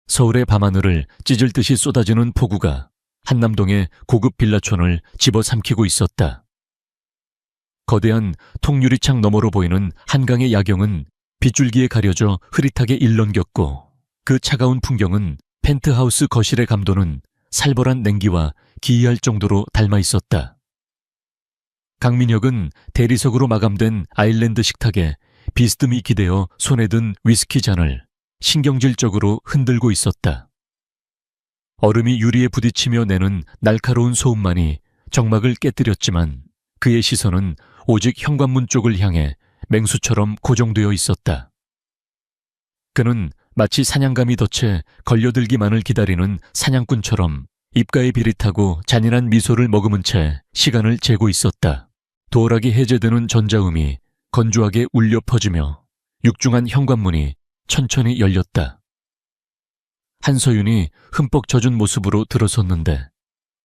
서울의 밤하늘을 찢을 듯이 쏟아지는 폭우가 한남동의 고급 빌라촌을 집어삼키고 있었다. 거대한 통유리창 너머로 보이는 한강의 야경은 빗줄기에 가려져 흐릿하게 일렁겼고, 그 차가운 풍경은 펜트하우스 거실에 감도는 살벌한 냉기와 기이할 정도로 닮아 있었다. 강민혁은 대리석으로 마감된 아일랜드 식탁에 비스듬히 기대어 손에 든 위스키 잔을 신경질적으로 흔들고 있었다. 얼음이 유리에 부딪히며 내는 날카로운 소음만이 정막을 깨뜨렸지만 그의 시선은 오직 현관문 쪽을 향해 맹수처럼 고정되어 있었다. 그는 마치 사냥감이 덫에 걸려들기만을 기다리는 사냥꾼처럼 입가에 비릿하고 잔인한 미소를 머금은 채 시간을 재고 있었다. 도어락이 해제되는 전자음이 건조하게 울려 퍼지며 육중한 현관문이 천천히 열렸다. 한서윤이 흠뻑 젖은 모습으로 들어섰는데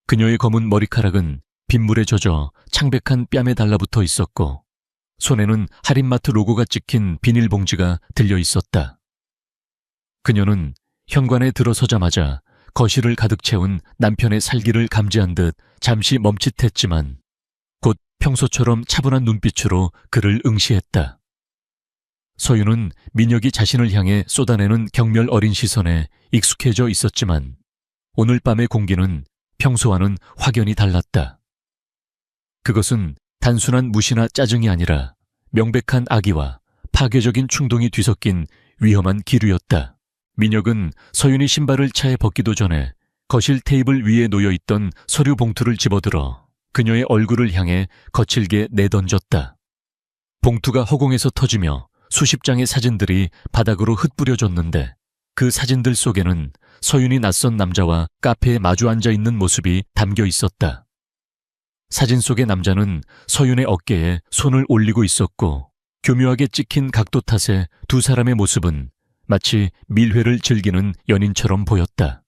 그녀의 검은 머리카락은 빗물에 젖어 창백한 뺨에 달라붙어 있었고 손에는 할인마트 로고가 찍힌 비닐봉지가 들려 있었다. 그녀는 현관에 들어서자마자 거실을 가득 채운 남편의 살기를 감지한 듯 잠시 멈칫했지만 곧 평소처럼 차분한 눈빛으로 그를 응시했다. 서윤은 민혁이 자신을 향해 쏟아내는 경멸 어린 시선에 익숙해져 있었지만 오늘 밤의 공기는 평소와는 확연히 달랐다. 그것은 단순한 무시나 짜증이 아니라 명백한 악의와 파괴적인 충동이 뒤섞인 위험한 기류였다. 민혁은 서윤이 신발을 차에 벗기도 전에 거실 테이블 위에 놓여있던 서류 봉투를 집어들어 그녀의 얼굴을 향해 거칠게 내던졌다. 봉투가 허공에서 터지며 수십 장의 사진들이 바닥으로 흩뿌려졌는데 그 사진들 속에는 서윤이 낯선 남자와 카페에 마주 앉아 있는 모습이 담겨 있었다. 사진 속의 남자는 서윤의 어깨에 손을 올리고 있었고 교묘하게 찍힌 각도 탓에 두 사람의 모습은 마치 밀회를 즐기는 연인처럼 보였다.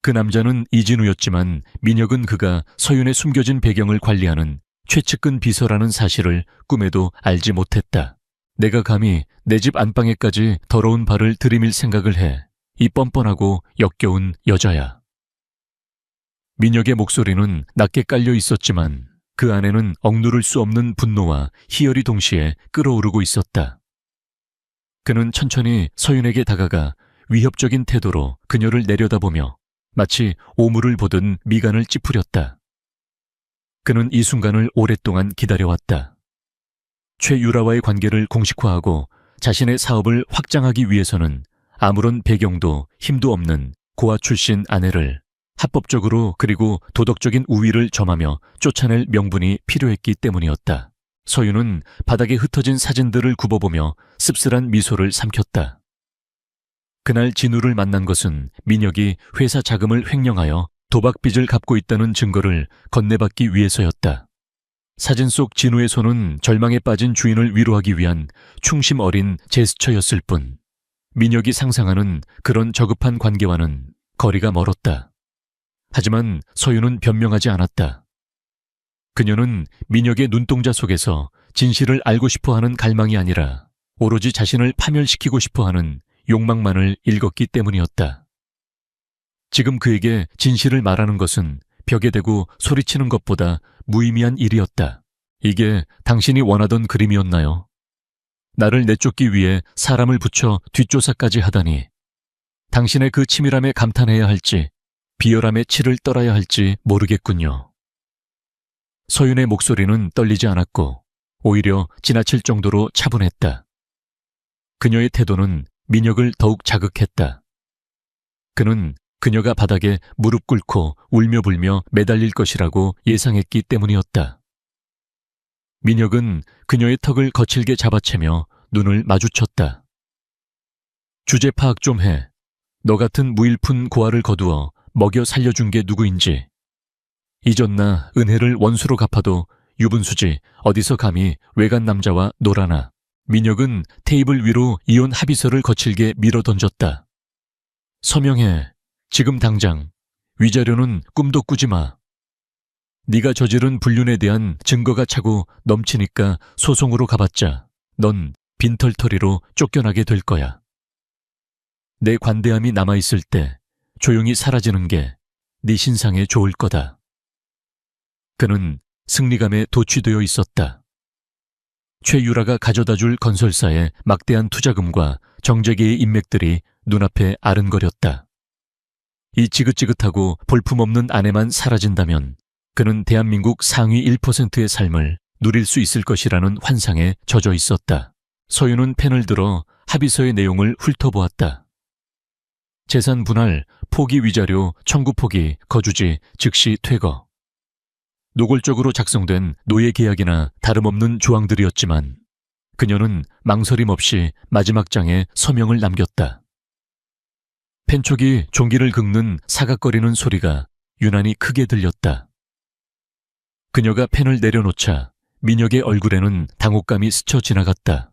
그 남자는 이진우였지만 민혁은 그가 서윤의 숨겨진 배경을 관리하는 최측근 비서라는 사실을 꿈에도 알지 못했다. 내가 감히 내 집 안방에까지 더러운 발을 들이밀 생각을 해. 이 뻔뻔하고 역겨운 여자야. 민혁의 목소리는 낮게 깔려 있었지만 그 안에는 억누를 수 없는 분노와 희열이 동시에 끓어오르고 있었다. 그는 천천히 서윤에게 다가가 위협적인 태도로 그녀를 내려다보며 마치 오물을 보듯 미간을 찌푸렸다. 그는 이 순간을 오랫동안 기다려왔다. 최유라와의 관계를 공식화하고 자신의 사업을 확장하기 위해서는 아무런 배경도 힘도 없는 고아 출신 아내를 합법적으로 그리고 도덕적인 우위를 점하며 쫓아낼 명분이 필요했기 때문이었다. 서윤은 바닥에 흩어진 사진들을 굽어보며 씁쓸한 미소를 삼켰다. 그날 진우를 만난 것은 민혁이 회사 자금을 횡령하여 도박빚을 갚고 있다는 증거를 건네받기 위해서였다. 사진 속 진우의 손은 절망에 빠진 주인을 위로하기 위한 충심 어린 제스처였을 뿐 민혁이 상상하는 그런 저급한 관계와는 거리가 멀었다. 하지만 서윤은 변명하지 않았다. 그녀는 민혁의 눈동자 속에서 진실을 알고 싶어하는 갈망이 아니라 오로지 자신을 파멸시키고 싶어하는 욕망만을 읽었기 때문이었다. 지금 그에게 진실을 말하는 것은 벽에 대고 소리치는 것보다 무의미한 일이었다. 이게 당신이 원하던 그림이었나요? 나를 내쫓기 위해 사람을 붙여 뒷조사까지 하다니. 당신의 그 치밀함에 감탄해야 할지 비열함에 치를 떨어야 할지 모르겠군요. 서윤의 목소리는 떨리지 않았고 오히려 지나칠 정도로 차분했다. 그녀의 태도는 민혁을 더욱 자극했다. 그는 그녀가 바닥에 무릎 꿇고 울며 불며 매달릴 것이라고 예상했기 때문이었다. 민혁은 그녀의 턱을 거칠게 잡아채며 눈을 마주쳤다. 주제 파악 좀 해. 너 같은 무일푼 고아를 거두어 먹여 살려준 게 누구인지. 잊었나 은혜를 원수로 갚아도 유분수지 어디서 감히 외간 남자와 놀아나. 민혁은 테이블 위로 이혼 합의서를 거칠게 밀어 던졌다. 서명해. 지금 당장. 위자료는 꿈도 꾸지 마. 네가 저지른 불륜에 대한 증거가 차고 넘치니까 소송으로 가봤자 넌 빈털터리로 쫓겨나게 될 거야. 내 관대함이 남아있을 때 조용히 사라지는 게 네 신상에 좋을 거다. 그는 승리감에 도취되어 있었다. 최유라가 가져다줄 건설사의 막대한 투자금과 정재계의 인맥들이 눈앞에 아른거렸다. 이 지긋지긋하고 볼품없는 아내만 사라진다면 그는 대한민국 상위 1%의 삶을 누릴 수 있을 것이라는 환상에 젖어 있었다. 서윤은 펜을 들어 합의서의 내용을 훑어보았다. 재산 분할, 포기 위자료, 청구 포기, 거주지, 즉시 퇴거. 노골적으로 작성된 노예 계약이나 다름없는 조항들이었지만 그녀는 망설임 없이 마지막 장에 서명을 남겼다. 펜촉이 종기를 긁는 사각거리는 소리가 유난히 크게 들렸다. 그녀가 펜을 내려놓자 민혁의 얼굴에는 당혹감이 스쳐 지나갔다.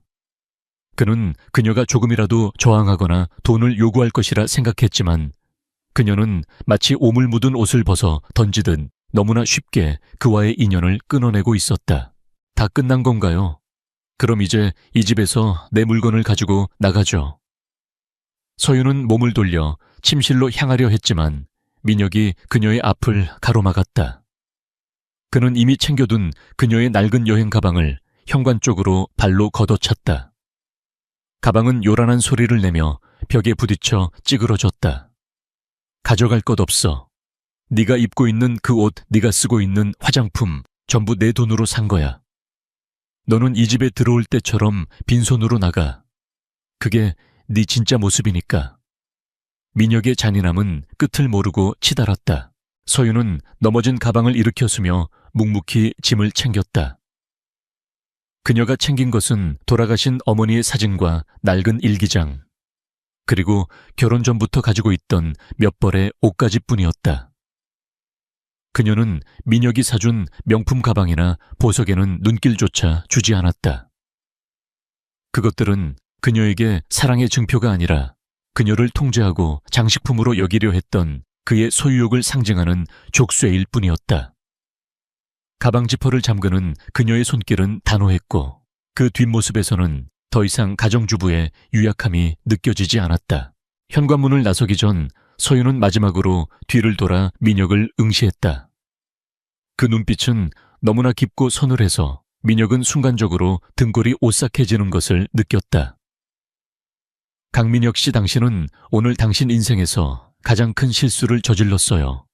그는 그녀가 조금이라도 저항하거나 돈을 요구할 것이라 생각했지만 그녀는 마치 오물 묻은 옷을 벗어 던지듯 너무나 쉽게 그와의 인연을 끊어내고 있었다. 다 끝난 건가요? 그럼 이제 이 집에서 내 물건을 가지고 나가죠. 서윤은 몸을 돌려 침실로 향하려 했지만 민혁이 그녀의 앞을 가로막았다. 그는 이미 챙겨둔 그녀의 낡은 여행 가방을 현관 쪽으로 발로 걷어찼다. 가방은 요란한 소리를 내며 벽에 부딪혀 찌그러졌다. 가져갈 것 없어. 네가 입고 있는 그 옷, 네가 쓰고 있는 화장품 전부 내 돈으로 산 거야. 너는 이 집에 들어올 때처럼 빈손으로 나가. 그게 네 진짜 모습이니까. 민혁의 잔인함은 끝을 모르고 치달았다. 서윤은 넘어진 가방을 일으켰으며 묵묵히 짐을 챙겼다. 그녀가 챙긴 것은 돌아가신 어머니의 사진과 낡은 일기장, 그리고 결혼 전부터 가지고 있던 몇 벌의 옷가지뿐이었다. 그녀는 민혁이 사준 명품 가방이나 보석에는 눈길조차 주지 않았다. 그것들은 그녀에게 사랑의 증표가 아니라 그녀를 통제하고 장식품으로 여기려 했던 그의 소유욕을 상징하는 족쇄일 뿐이었다. 가방 지퍼를 잠그는 그녀의 손길은 단호했고 그 뒷모습에서는 더 이상 가정주부의 유약함이 느껴지지 않았다. 현관문을 나서기 전 서윤은 마지막으로 뒤를 돌아 민혁을 응시했다. 그 눈빛은 너무나 깊고 서늘해서 민혁은 순간적으로 등골이 오싹해지는 것을 느꼈다. 강민혁 씨, 당신은 오늘 당신 인생에서 가장 큰 실수를 저질렀어요.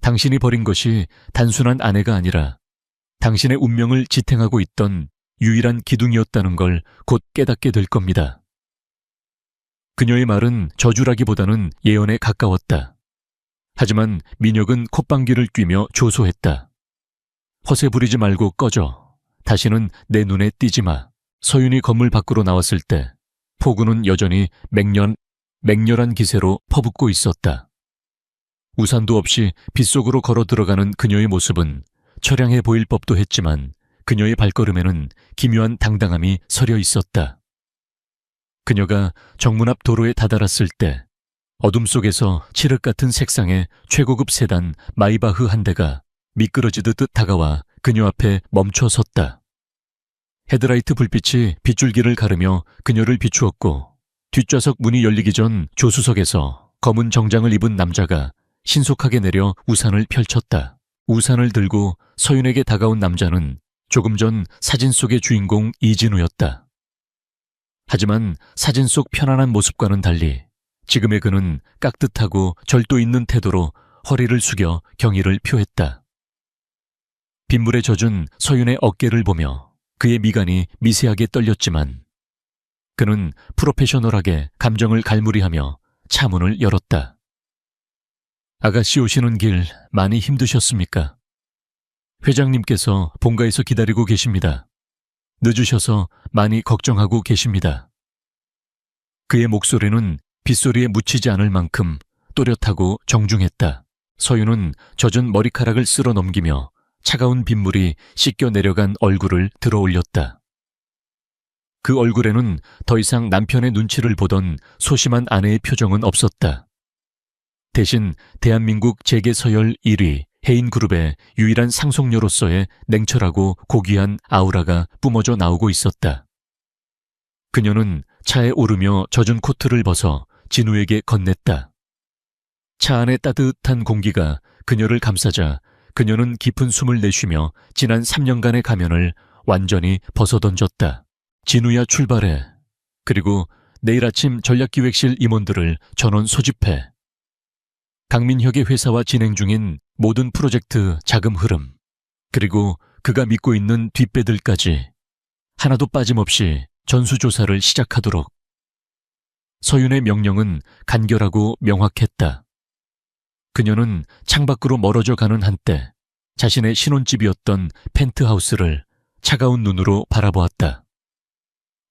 당신이 버린 것이 단순한 아내가 아니라 당신의 운명을 지탱하고 있던 유일한 기둥이었다는 걸 곧 깨닫게 될 겁니다. 그녀의 말은 저주라기보다는 예언에 가까웠다. 하지만 민혁은 콧방귀를 뀌며 조소했다. 허세 부리지 말고 꺼져. 다시는 내 눈에 띄지 마. 서윤이 건물 밖으로 나왔을 때 폭우는 여전히 맹렬한 기세로 퍼붓고 있었다. 우산도 없이 빗속으로 걸어 들어가는 그녀의 모습은 처량해 보일 법도 했지만 그녀의 발걸음에는 기묘한 당당함이 서려 있었다. 그녀가 정문 앞 도로에 다다랐을 때 어둠 속에서 칠흑 같은 색상의 최고급 세단 마이바흐 한 대가 미끄러지듯 다가와 그녀 앞에 멈춰 섰다. 헤드라이트 불빛이 빗줄기를 가르며 그녀를 비추었고 뒷좌석 문이 열리기 전 조수석에서 검은 정장을 입은 남자가 신속하게 내려 우산을 펼쳤다. 우산을 들고 서윤에게 다가온 남자는 조금 전 사진 속의 주인공 이진우였다. 하지만 사진 속 편안한 모습과는 달리 지금의 그는 깍듯하고 절도 있는 태도로 허리를 숙여 경의를 표했다. 빗물에 젖은 서윤의 어깨를 보며 그의 미간이 미세하게 떨렸지만 그는 프로페셔널하게 감정을 갈무리하며 차문을 열었다. 아가씨 오시는 길 많이 힘드셨습니까? 회장님께서 본가에서 기다리고 계십니다. 늦으셔서 많이 걱정하고 계십니다. 그의 목소리는 빗소리에 묻히지 않을 만큼 또렷하고 정중했다. 서윤은 젖은 머리카락을 쓸어 넘기며 차가운 빗물이 씻겨 내려간 얼굴을 들어 올렸다. 그 얼굴에는 더 이상 남편의 눈치를 보던 소심한 아내의 표정은 없었다. 대신 대한민국 재계 서열 1위 해인그룹의 유일한 상속녀로서의 냉철하고 고귀한 아우라가 뿜어져 나오고 있었다. 그녀는 차에 오르며 젖은 코트를 벗어 진우에게 건넸다. 차 안의 따뜻한 공기가 그녀를 감싸자 그녀는 깊은 숨을 내쉬며 지난 3년간의 가면을 완전히 벗어던졌다. 진우야, 출발해. 그리고 내일 아침 전략기획실 임원들을 전원 소집해. 강민혁의 회사와 진행 중인 모든 프로젝트 자금 흐름, 그리고 그가 믿고 있는 뒷배들까지 하나도 빠짐없이 전수조사를 시작하도록. 서윤의 명령은 간결하고 명확했다. 그녀는 창밖으로 멀어져 가는 한때 자신의 신혼집이었던 펜트하우스를 차가운 눈으로 바라보았다.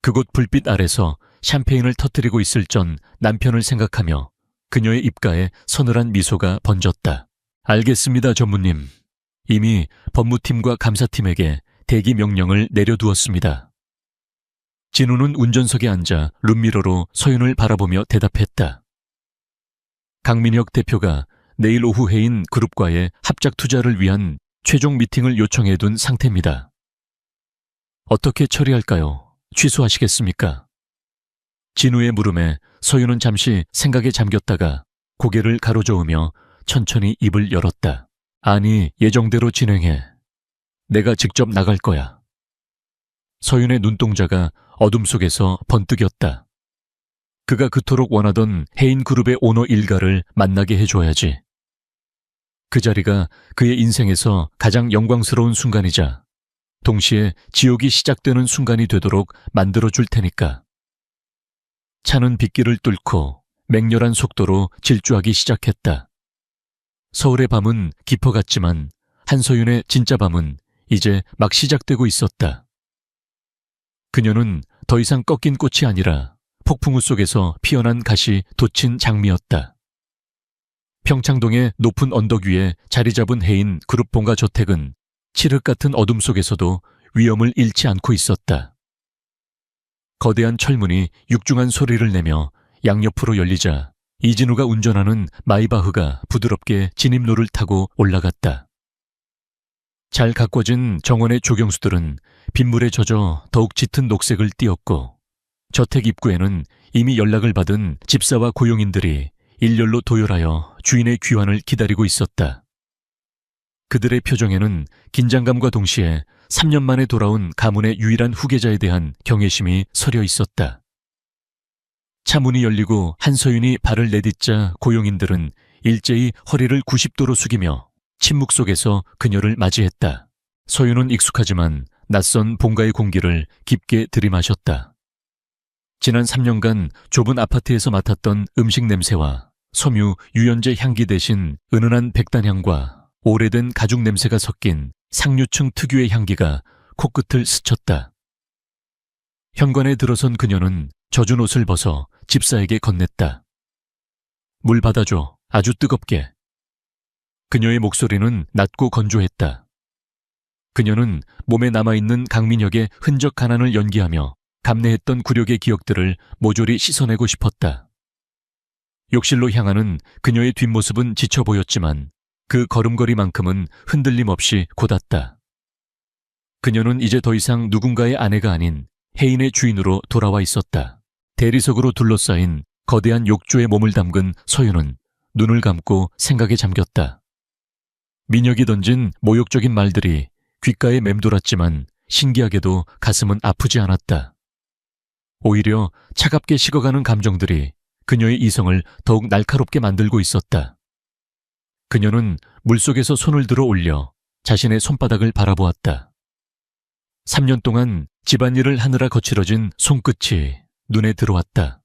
그곳 불빛 아래서 샴페인을 터뜨리고 있을 전 남편을 생각하며 그녀의 입가에 서늘한 미소가 번졌다. 알겠습니다, 전무님. 이미 법무팀과 감사팀에게 대기 명령을 내려두었습니다. 진우는 운전석에 앉아 룸미러로 서윤을 바라보며 대답했다. 강민혁 대표가 내일 오후 해인 그룹과의 합작 투자를 위한 최종 미팅을 요청해둔 상태입니다. 어떻게 처리할까요? 취소하시겠습니까? 진우의 물음에 서윤은 잠시 생각에 잠겼다가 고개를 가로저으며 천천히 입을 열었다. 아니, 예정대로 진행해. 내가 직접 나갈 거야. 서윤의 눈동자가 어둠 속에서 번뜩였다. 그가 그토록 원하던 해인그룹의 오너 일가를 만나게 해줘야지. 그 자리가 그의 인생에서 가장 영광스러운 순간이자 동시에 지옥이 시작되는 순간이 되도록 만들어줄 테니까. 차는 빗길을 뚫고 맹렬한 속도로 질주하기 시작했다. 서울의 밤은 깊어갔지만 한서윤의 진짜 밤은 이제 막 시작되고 있었다. 그녀는 더 이상 꺾인 꽃이 아니라 폭풍우 속에서 피어난 가시 돋친 장미였다. 평창동의 높은 언덕 위에 자리 잡은 해인 그룹 본가 저택은 칠흑 같은 어둠 속에서도 위험을 잃지 않고 있었다. 거대한 철문이 육중한 소리를 내며 양옆으로 열리자 이진우가 운전하는 마이바흐가 부드럽게 진입로를 타고 올라갔다. 잘 가꿔진 정원의 조경수들은 빗물에 젖어 더욱 짙은 녹색을 띠었고 저택 입구에는 이미 연락을 받은 집사와 고용인들이 일렬로 도열하여 주인의 귀환을 기다리고 있었다. 그들의 표정에는 긴장감과 동시에 3년 만에 돌아온 가문의 유일한 후계자에 대한 경외심이 서려 있었다. 차 문이 열리고 한서윤이 발을 내딛자 고용인들은 일제히 허리를 90도로 숙이며 침묵 속에서 그녀를 맞이했다. 서윤은 익숙하지만 낯선 본가의 공기를 깊게 들이마셨다. 지난 3년간 좁은 아파트에서 맡았던 음식 냄새와 섬유, 유연제 향기 대신 은은한 백단향과 오래된 가죽 냄새가 섞인 상류층 특유의 향기가 코끝을 스쳤다. 현관에 들어선 그녀는 젖은 옷을 벗어 집사에게 건넸다. 물 받아줘. 아주 뜨겁게. 그녀의 목소리는 낮고 건조했다. 그녀는 몸에 남아있는 강민혁의 흔적 하나를 연기하며 감내했던 굴욕의 기억들을 모조리 씻어내고 싶었다. 욕실로 향하는 그녀의 뒷모습은 지쳐 보였지만 그 걸음걸이만큼은 흔들림 없이 곧았다. 그녀는 이제 더 이상 누군가의 아내가 아닌 해인의 주인으로 돌아와 있었다. 대리석으로 둘러싸인 거대한 욕조에 몸을 담근 서윤은 눈을 감고 생각에 잠겼다. 민혁이 던진 모욕적인 말들이 귓가에 맴돌았지만 신기하게도 가슴은 아프지 않았다. 오히려 차갑게 식어가는 감정들이 그녀의 이성을 더욱 날카롭게 만들고 있었다. 그녀는 물속에서 손을 들어 올려 자신의 손바닥을 바라보았다. 3년 동안 집안일을 하느라 거칠어진 손끝이 눈에 들어왔다.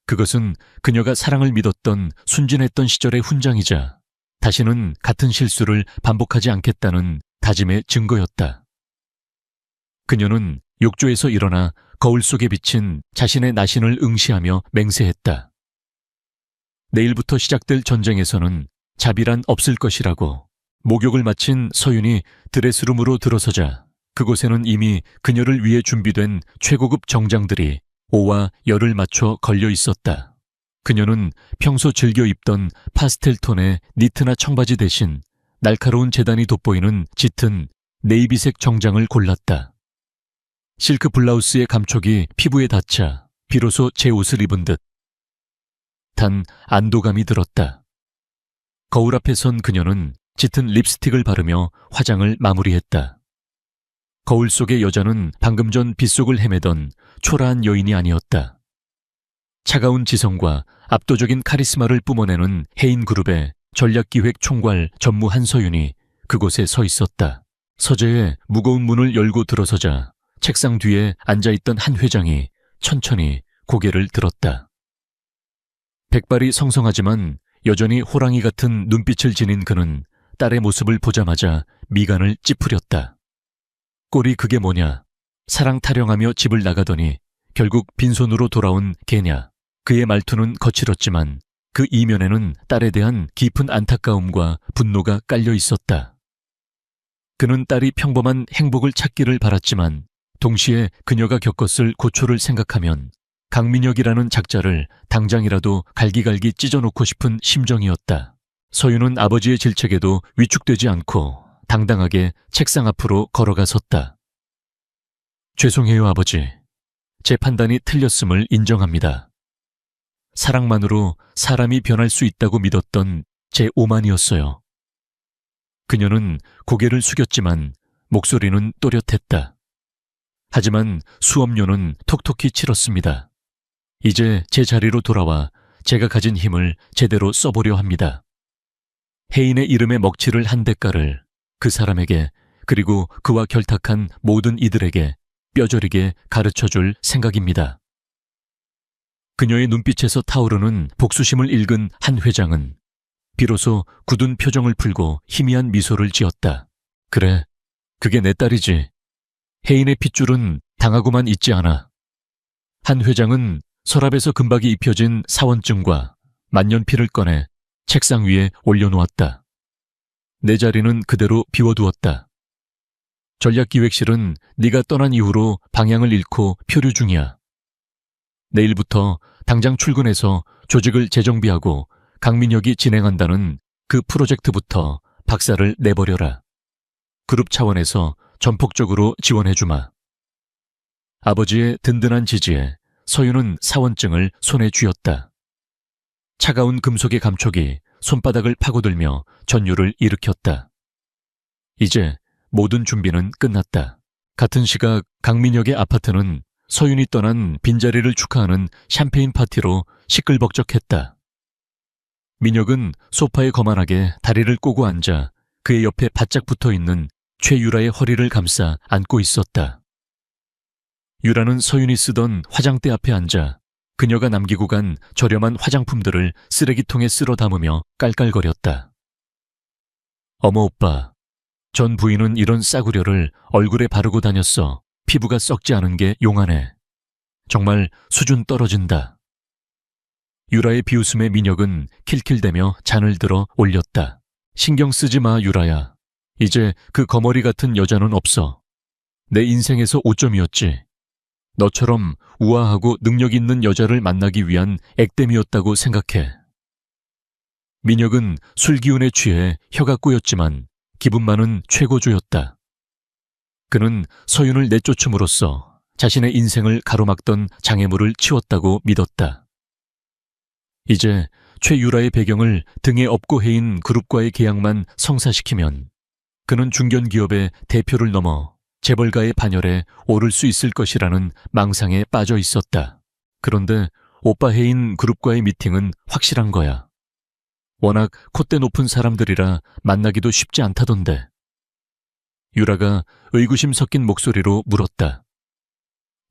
그것은 그녀가 사랑을 믿었던 순진했던 시절의 훈장이자 다시는 같은 실수를 반복하지 않겠다는 다짐의 증거였다. 그녀는 욕조에서 일어나 거울 속에 비친 자신의 나신을 응시하며 맹세했다. 내일부터 시작될 전쟁에서는 자비란 없을 것이라고. 목욕을 마친 서윤이 드레스룸으로 들어서자 그곳에는 이미 그녀를 위해 준비된 최고급 정장들이 오와 열을 맞춰 걸려 있었다. 그녀는 평소 즐겨 입던 파스텔 톤의 니트나 청바지 대신 날카로운 재단이 돋보이는 짙은 네이비색 정장을 골랐다. 실크 블라우스의 감촉이 피부에 닿자 비로소 제 옷을 입은 듯 듯한 안도감이 들었다. 거울 앞에 선 그녀는 짙은 립스틱을 바르며 화장을 마무리했다. 거울 속의 여자는 방금 전 빗속을 헤매던 초라한 여인이 아니었다. 차가운 지성과 압도적인 카리스마를 뿜어내는 해인그룹의 전략기획 총괄 전무 한서윤이 그곳에 서 있었다. 서재에 무거운 문을 열고 들어서자 책상 뒤에 앉아있던 한 회장이 천천히 고개를 들었다. 백발이 성성하지만 여전히 호랑이 같은 눈빛을 지닌 그는 딸의 모습을 보자마자 미간을 찌푸렸다. 꼴이 그게 뭐냐? 사랑 타령하며 집을 나가더니 결국 빈손으로 돌아온 개냐? 그의 말투는 거칠었지만 그 이면에는 딸에 대한 깊은 안타까움과 분노가 깔려 있었다. 그는 딸이 평범한 행복을 찾기를 바랐지만 동시에 그녀가 겪었을 고초를 생각하면 강민혁이라는 작자를 당장이라도 갈기갈기 찢어놓고 싶은 심정이었다. 서윤은 아버지의 질책에도 위축되지 않고 당당하게 책상 앞으로 걸어가 섰다. 죄송해요, 아버지. 제 판단이 틀렸음을 인정합니다. 사랑만으로 사람이 변할 수 있다고 믿었던 제 오만이었어요. 그녀는 고개를 숙였지만 목소리는 또렷했다. 하지만 수업료는 톡톡히 치렀습니다. 이제 제 자리로 돌아와 제가 가진 힘을 제대로 써보려 합니다. 혜인의 이름에 먹칠을 한 대가를 그 사람에게 그리고 그와 결탁한 모든 이들에게 뼈저리게 가르쳐줄 생각입니다. 그녀의 눈빛에서 타오르는 복수심을 읽은 한 회장은 비로소 굳은 표정을 풀고 희미한 미소를 지었다. 그래, 그게 내 딸이지. 혜인의 핏줄은 당하고만 있지 않아. 한 회장은 서랍에서 금박이 입혀진 사원증과 만년필을 꺼내 책상 위에 올려놓았다. 내 자리는 그대로 비워두었다. 전략기획실은 네가 떠난 이후로 방향을 잃고 표류 중이야. 내일부터 당장 출근해서 조직을 재정비하고 강민혁이 진행한다는 그 프로젝트부터 박살을 내버려라. 그룹 차원에서 전폭적으로 지원해주마. 아버지의 든든한 지지에 서윤은 사원증을 손에 쥐었다. 차가운 금속의 감촉이 손바닥을 파고들며 전율을 일으켰다. 이제 모든 준비는 끝났다. 같은 시각 강민혁의 아파트는 서윤이 떠난 빈자리를 축하하는 샴페인 파티로 시끌벅적했다. 민혁은 소파에 거만하게 다리를 꼬고 앉아 그의 옆에 바짝 붙어있는 최유라의 허리를 감싸 안고 있었다. 유라는 서윤이 쓰던 화장대 앞에 앉아 그녀가 남기고 간 저렴한 화장품들을 쓰레기통에 쓸어 담으며 깔깔거렸다. 어머 오빠, 전 부인은 이런 싸구려를 얼굴에 바르고 다녔어. 피부가 썩지 않은 게 용하네. 정말 수준 떨어진다. 유라의 비웃음에 민혁은 킬킬대며 잔을 들어 올렸다. 신경 쓰지 마, 유라야. 이제 그 거머리 같은 여자는 없어. 내 인생에서 오점이었지. 너처럼 우아하고 능력 있는 여자를 만나기 위한 액땜이었다고 생각해. 민혁은 술 기운에 취해 혀가 꼬였지만 기분만은 최고조였다. 그는 서윤을 내쫓음으로써 자신의 인생을 가로막던 장애물을 치웠다고 믿었다. 이제 최유라의 배경을 등에 업고 해인 그룹과의 계약만 성사시키면 그는 중견기업의 대표를 넘어 재벌가의 반열에 오를 수 있을 것이라는 망상에 빠져 있었다. 그런데 오빠 해인 그룹과의 미팅은 확실한 거야. 워낙 콧대 높은 사람들이라 만나기도 쉽지 않다던데. 유라가 의구심 섞인 목소리로 물었다.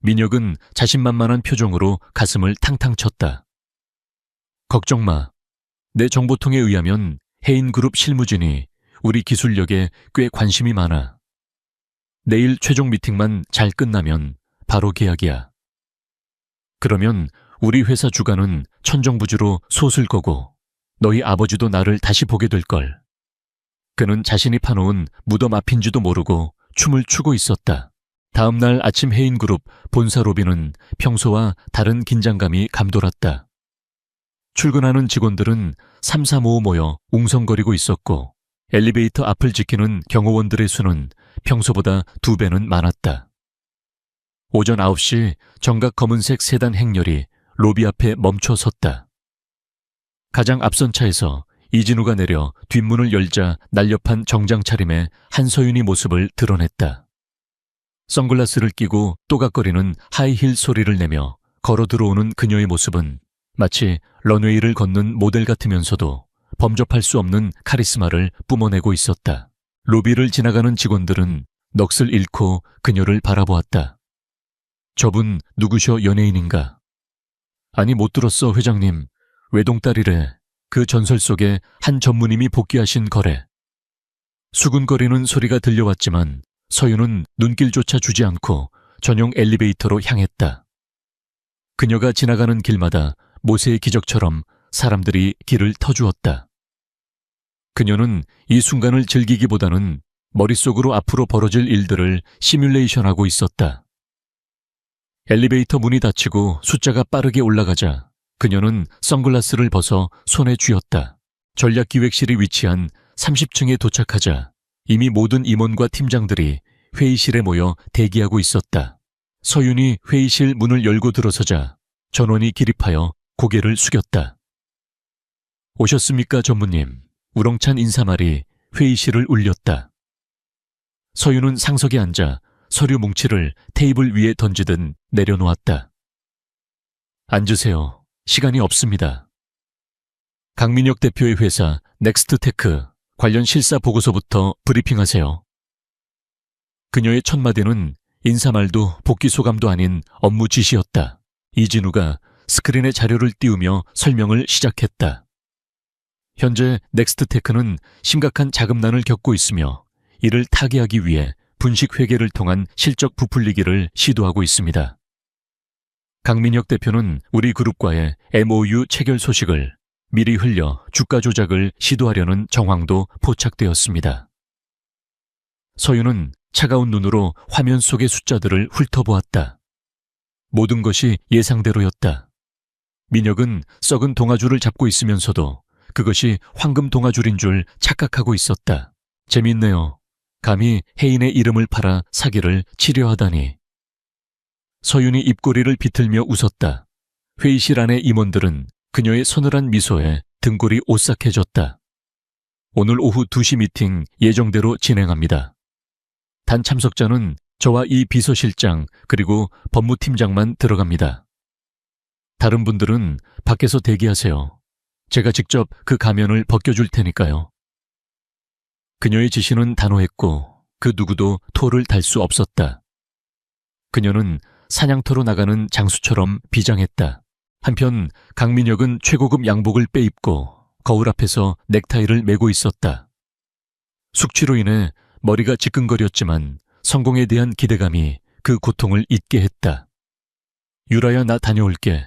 민혁은 자신만만한 표정으로 가슴을 탕탕 쳤다. 걱정 마. 내 정보통에 의하면 해인그룹 실무진이 우리 기술력에 꽤 관심이 많아. 내일 최종 미팅만 잘 끝나면 바로 계약이야. 그러면 우리 회사 주가는 천정부지로 솟을 거고 너희 아버지도 나를 다시 보게 될걸. 그는 자신이 파놓은 무덤 앞인지도 모르고 춤을 추고 있었다. 다음 날 아침 해인그룹 본사 로비는 평소와 다른 긴장감이 감돌았다. 출근하는 직원들은 삼삼오오 모여 웅성거리고 있었고 엘리베이터 앞을 지키는 경호원들의 수는 평소보다 2배는 많았다. 오전 9시 정각 검은색 세단 행렬이 로비 앞에 멈춰 섰다. 가장 앞선 차에서 이진우가 내려 뒷문을 열자 날렵한 정장 차림의 한서윤이 모습을 드러냈다. 선글라스를 끼고 또각거리는 하이힐 소리를 내며 걸어 들어오는 그녀의 모습은 마치 런웨이를 걷는 모델 같으면서도 범접할 수 없는 카리스마를 뿜어내고 있었다. 로비를 지나가는 직원들은 넋을 잃고 그녀를 바라보았다. 저분 누구셔, 연예인인가? 아니, 못 들었어, 회장님. 외동딸이래. 그 전설 속에 한 전무님이 복귀하신 거래. 수군거리는 소리가 들려왔지만 서윤은 눈길조차 주지 않고 전용 엘리베이터로 향했다. 그녀가 지나가는 길마다 모세의 기적처럼 사람들이 길을 터주었다. 그녀는 이 순간을 즐기기보다는 머릿속으로 앞으로 벌어질 일들을 시뮬레이션하고 있었다. 엘리베이터 문이 닫히고 숫자가 빠르게 올라가자 그녀는 선글라스를 벗어 손에 쥐었다. 전략기획실이 위치한 30층에 도착하자 이미 모든 임원과 팀장들이 회의실에 모여 대기하고 있었다. 서윤이 회의실 문을 열고 들어서자 전원이 기립하여 고개를 숙였다. 오셨습니까, 전무님? 우렁찬 인사말이 회의실을 울렸다. 서윤은 상석에 앉아 서류 뭉치를 테이블 위에 던지듯 내려놓았다. 앉으세요. 시간이 없습니다. 강민혁 대표의 회사 넥스트테크 관련 실사 보고서부터 브리핑하세요. 그녀의 첫 마디는 인사말도 복귀 소감도 아닌 업무 지시였다. 이진우가 스크린에 자료를 띄우며 설명을 시작했다. 현재 넥스트테크는 심각한 자금난을 겪고 있으며 이를 타개하기 위해 분식 회계를 통한 실적 부풀리기를 시도하고 있습니다. 강민혁 대표는 우리 그룹과의 MOU 체결 소식을 미리 흘려 주가 조작을 시도하려는 정황도 포착되었습니다. 서윤은 차가운 눈으로 화면 속의 숫자들을 훑어보았다. 모든 것이 예상대로였다. 민혁은 썩은 동아줄을 잡고 있으면서도 그것이 황금 동아줄인 줄 착각하고 있었다. 재밌네요. 감히 혜인의 이름을 팔아 사기를 치려하다니. 서윤이 입꼬리를 비틀며 웃었다. 회의실 안의 임원들은 그녀의 서늘한 미소에 등골이 오싹해졌다. 오늘 오후 2시 미팅 예정대로 진행합니다. 단 참석자는 저와 이 비서실장 그리고 법무팀장만 들어갑니다. 다른 분들은 밖에서 대기하세요. 제가 직접 그 가면을 벗겨줄 테니까요. 그녀의 지시는 단호했고 그 누구도 토를 달 수 없었다. 그녀는 사냥터로 나가는 장수처럼 비장했다. 한편 강민혁은 최고급 양복을 빼입고 거울 앞에서 넥타이를 메고 있었다. 숙취로 인해 머리가 지끈거렸지만 성공에 대한 기대감이 그 고통을 잊게 했다. 유라야, 나 다녀올게.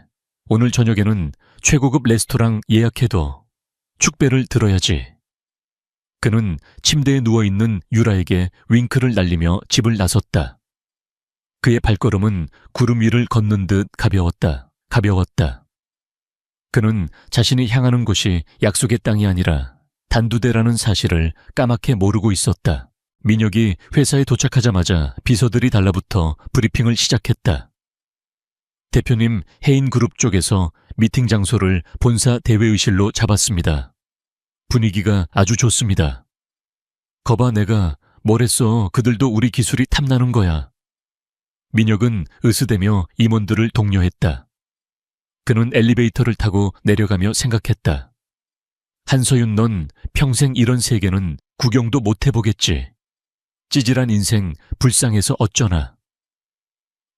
오늘 저녁에는 최고급 레스토랑 예약해둬. 축배를 들어야지. 그는 침대에 누워있는 유라에게 윙크를 날리며 집을 나섰다. 그의 발걸음은 구름 위를 걷는 듯 가벼웠다. 그는 자신이 향하는 곳이 약속의 땅이 아니라 단두대라는 사실을 까맣게 모르고 있었다. 민혁이 회사에 도착하자마자 비서들이 달라붙어 브리핑을 시작했다. 대표님, 혜인그룹 쪽에서 미팅 장소를 본사 대회의실로 잡았습니다. 분위기가 아주 좋습니다. 거봐, 내가 뭘 했어. 그들도 우리 기술이 탐나는 거야. 민혁은 으스대며 임원들을 독려했다. 그는 엘리베이터를 타고 내려가며 생각했다. 한서윤, 넌 평생 이런 세계는 구경도 못 해보겠지. 찌질한 인생 불쌍해서 어쩌나.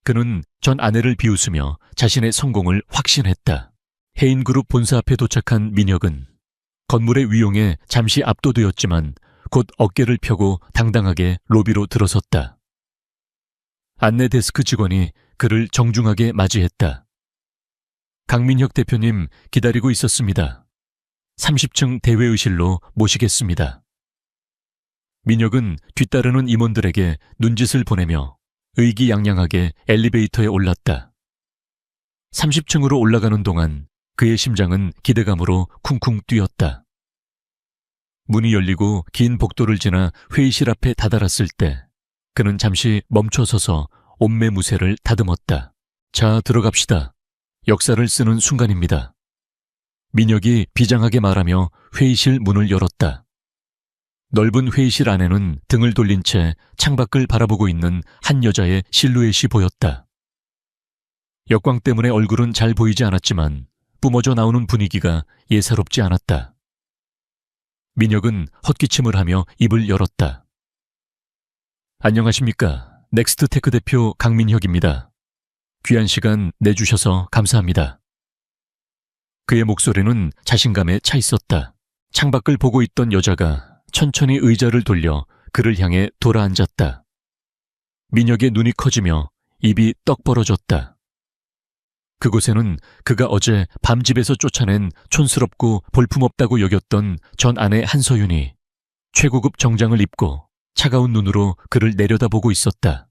그는 전 아내를 비웃으며 자신의 성공을 확신했다. 혜인그룹 본사 앞에 도착한 민혁은 건물의 위용에 잠시 압도되었지만 곧 어깨를 펴고 당당하게 로비로 들어섰다. 안내 데스크 직원이 그를 정중하게 맞이했다. 강민혁 대표님 기다리고 있었습니다. 30층 대회의실로 모시겠습니다. 민혁은 뒤따르는 임원들에게 눈짓을 보내며 의기양양하게 엘리베이터에 올랐다. 30층으로 올라가는 동안 그의 심장은 기대감으로 쿵쿵 뛰었다. 문이 열리고 긴 복도를 지나 회의실 앞에 다다랐을 때 그는 잠시 멈춰서서 옷매무새를 다듬었다. 자, 들어갑시다. 역사를 쓰는 순간입니다. 민혁이 비장하게 말하며 회의실 문을 열었다. 넓은 회의실 안에는 등을 돌린 채 창밖을 바라보고 있는 한 여자의 실루엣이 보였다. 역광 때문에 얼굴은 잘 보이지 않았지만 뿜어져 나오는 분위기가 예사롭지 않았다. 민혁은 헛기침을 하며 입을 열었다. 안녕하십니까. 넥스트테크 대표 강민혁입니다. 귀한 시간 내주셔서 감사합니다. 그의 목소리는 자신감에 차 있었다. 창밖을 보고 있던 여자가 천천히 의자를 돌려 그를 향해 돌아앉았다. 민혁의 눈이 커지며 입이 떡 벌어졌다. 그곳에는 그가 어제 밤집에서 쫓아낸 촌스럽고 볼품없다고 여겼던 전 아내 한서윤이 최고급 정장을 입고 차가운 눈으로 그를 내려다보고 있었다.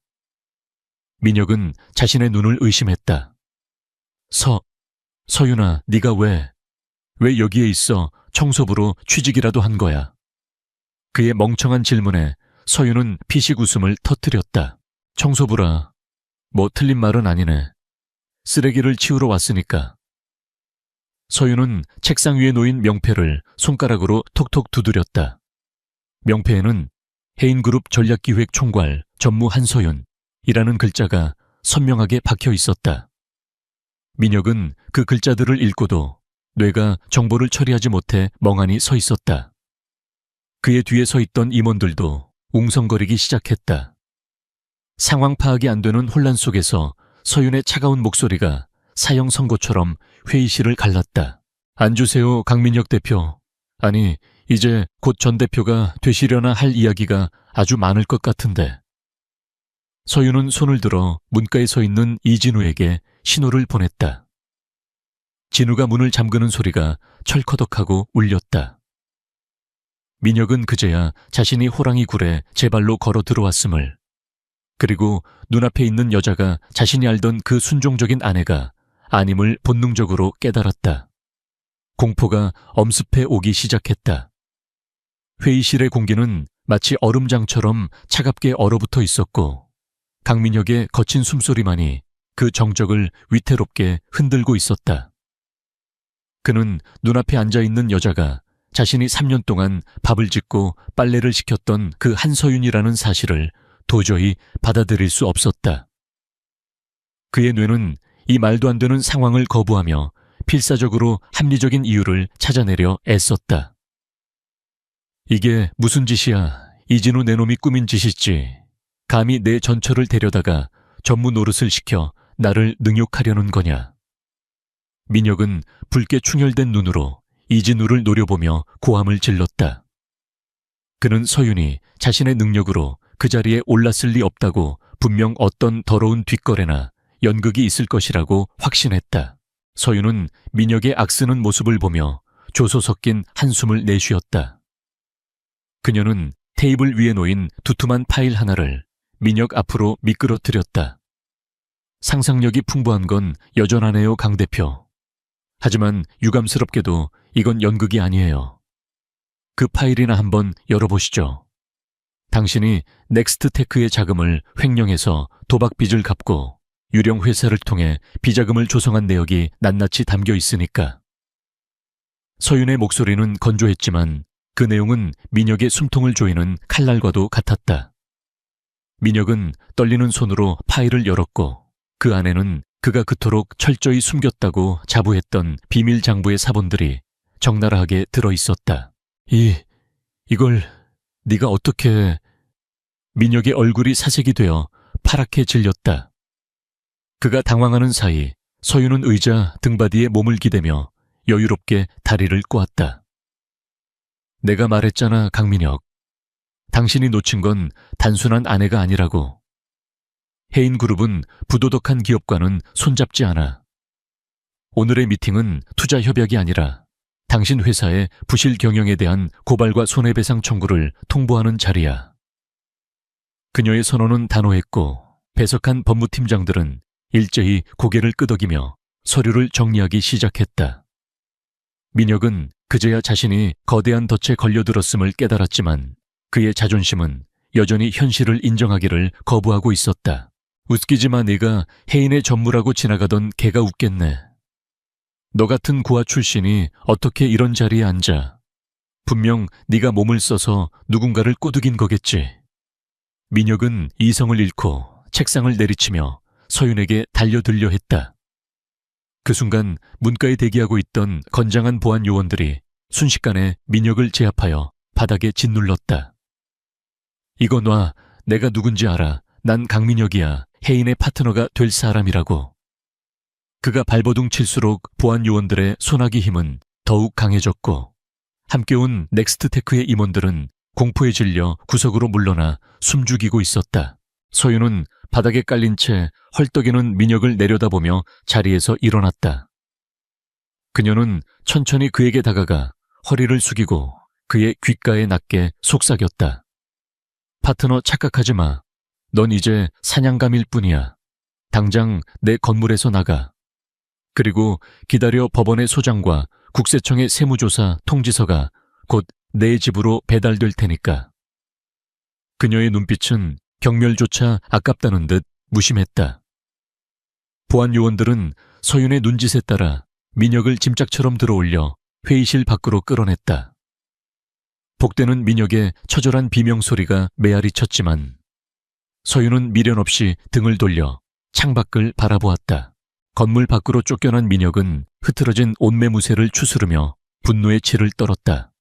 민혁은 자신의 눈을 의심했다. 서윤아, 네가 왜 여기에 있어? 청소부로 취직이라도 한 거야? 그의 멍청한 질문에 서윤은 피식 웃음을 터뜨렸다. 청소부라, 뭐 틀린 말은 아니네. 쓰레기를 치우러 왔으니까. 서윤은 책상 위에 놓인 명패를 손가락으로 톡톡 두드렸다. 명패에는 해인그룹 전략기획 총괄 전무 한서윤이라는 글자가 선명하게 박혀 있었다. 민혁은 그 글자들을 읽고도 뇌가 정보를 처리하지 못해 멍하니 서 있었다. 그의 뒤에 서 있던 임원들도 웅성거리기 시작했다. 상황 파악이 안 되는 혼란 속에서 서윤의 차가운 목소리가 사형 선고처럼 회의실을 갈랐다. 앉으세요, 강민혁 대표. 아니, 이제 곧 전 대표가 되시려나 할 이야기가 아주 많을 것 같은데. 서윤은 손을 들어 문가에 서 있는 이진우에게 신호를 보냈다. 진우가 문을 잠그는 소리가 철커덕하고 울렸다. 민혁은 그제야 자신이 호랑이 굴에 제 발로 걸어 들어왔음을, 그리고 눈앞에 있는 여자가 자신이 알던 그 순종적인 아내가 아님을 본능적으로 깨달았다. 공포가 엄습해 오기 시작했다. 회의실의 공기는 마치 얼음장처럼 차갑게 얼어붙어 있었고 강민혁의 거친 숨소리만이 그 정적을 위태롭게 흔들고 있었다. 그는 눈앞에 앉아있는 여자가 자신이 3년 동안 밥을 짓고 빨래를 시켰던 그 한서윤이라는 사실을 도저히 받아들일 수 없었다. 그의 뇌는 이 말도 안 되는 상황을 거부하며 필사적으로 합리적인 이유를 찾아내려 애썼다. 이게 무슨 짓이야. 이진우 내 놈이 꾸민 짓이지. 감히 내 전처를 데려다가 전무 노릇을 시켜 나를 능욕하려는 거냐. 민혁은 붉게 충혈된 눈으로 이진우를 노려보며 고함을 질렀다. 그는 서윤이 자신의 능력으로 그 자리에 올랐을 리 없다고 분명 어떤 더러운 뒷거래나 연극이 있을 것이라고 확신했다. 서윤은 민혁의 악쓰는 모습을 보며 조소 섞인 한숨을 내쉬었다. 그녀는 테이블 위에 놓인 두툼한 파일 하나를 민혁 앞으로 미끄러뜨렸다. 상상력이 풍부한 건 여전하네요, 강 대표. 하지만 유감스럽게도 이건 연극이 아니에요. 그 파일이나 한번 열어보시죠. 당신이 넥스트테크의 자금을 횡령해서 도박빚을 갚고 유령 회사를 통해 비자금을 조성한 내역이 낱낱이 담겨 있으니까. 서윤의 목소리는 건조했지만 그 내용은 민혁의 숨통을 조이는 칼날과도 같았다. 민혁은 떨리는 손으로 파일을 열었고 그 안에는 그가 그토록 철저히 숨겼다고 자부했던 비밀 장부의 사본들이 적나라하게 들어있었다. 이걸 네가 어떻게... 민혁의 얼굴이 사색이 되어 파랗게 질렸다. 그가 당황하는 사이 서윤은 의자 등받이에 몸을 기대며 여유롭게 다리를 꼬았다. 내가 말했잖아, 강민혁. 당신이 놓친 건 단순한 아내가 아니라고. 해인그룹은 부도덕한 기업과는 손잡지 않아. 오늘의 미팅은 투자 협약이 아니라 당신 회사의 부실 경영에 대한 고발과 손해배상 청구를 통보하는 자리야. 그녀의 선언은 단호했고 배석한 법무팀장들은 일제히 고개를 끄덕이며 서류를 정리하기 시작했다. 민혁은 그제야 자신이 거대한 덫에 걸려들었음을 깨달았지만 그의 자존심은 여전히 현실을 인정하기를 거부하고 있었다. 웃기지 마. 네가 해인의 전무라고 지나가던 개가 웃겠네. 너 같은 고아 출신이 어떻게 이런 자리에 앉아? 분명 네가 몸을 써서 누군가를 꼬드긴 거겠지. 민혁은 이성을 잃고 책상을 내리치며 서윤에게 달려들려 했다. 그 순간 문가에 대기하고 있던 건장한 보안 요원들이 순식간에 민혁을 제압하여 바닥에 짓눌렀다. 이거 놔. 내가 누군지 알아. 난 강민혁이야. 혜인의 파트너가 될 사람이라고. 그가 발버둥 칠수록 보안 요원들의 소나기 힘은 더욱 강해졌고 함께 온 넥스트테크의 임원들은 공포에 질려 구석으로 물러나 숨죽이고 있었다. 서윤은 바닥에 깔린 채 헐떡이는 민혁을 내려다보며 자리에서 일어났다. 그녀는 천천히 그에게 다가가 허리를 숙이고 그의 귓가에 낮게 속삭였다. 파트너 착각하지 마. 넌 이제 사냥감일 뿐이야. 당장 내 건물에서 나가. 그리고 기다려. 법원의 소장과 국세청의 세무조사 통지서가 곧 내 집으로 배달될 테니까. 그녀의 눈빛은 경멸조차 아깝다는 듯 무심했다. 보안 요원들은 서윤의 눈짓에 따라 민혁을 짐짝처럼 들어올려 회의실 밖으로 끌어냈다. 복되는 민혁의 처절한 비명소리가 메아리 쳤지만 서윤은 미련 없이 등을 돌려 창밖을 바라보았다. 건물 밖으로 쫓겨난 민혁은 흐트러진 옷매무새를 추스르며 분노의 치를 떨었다.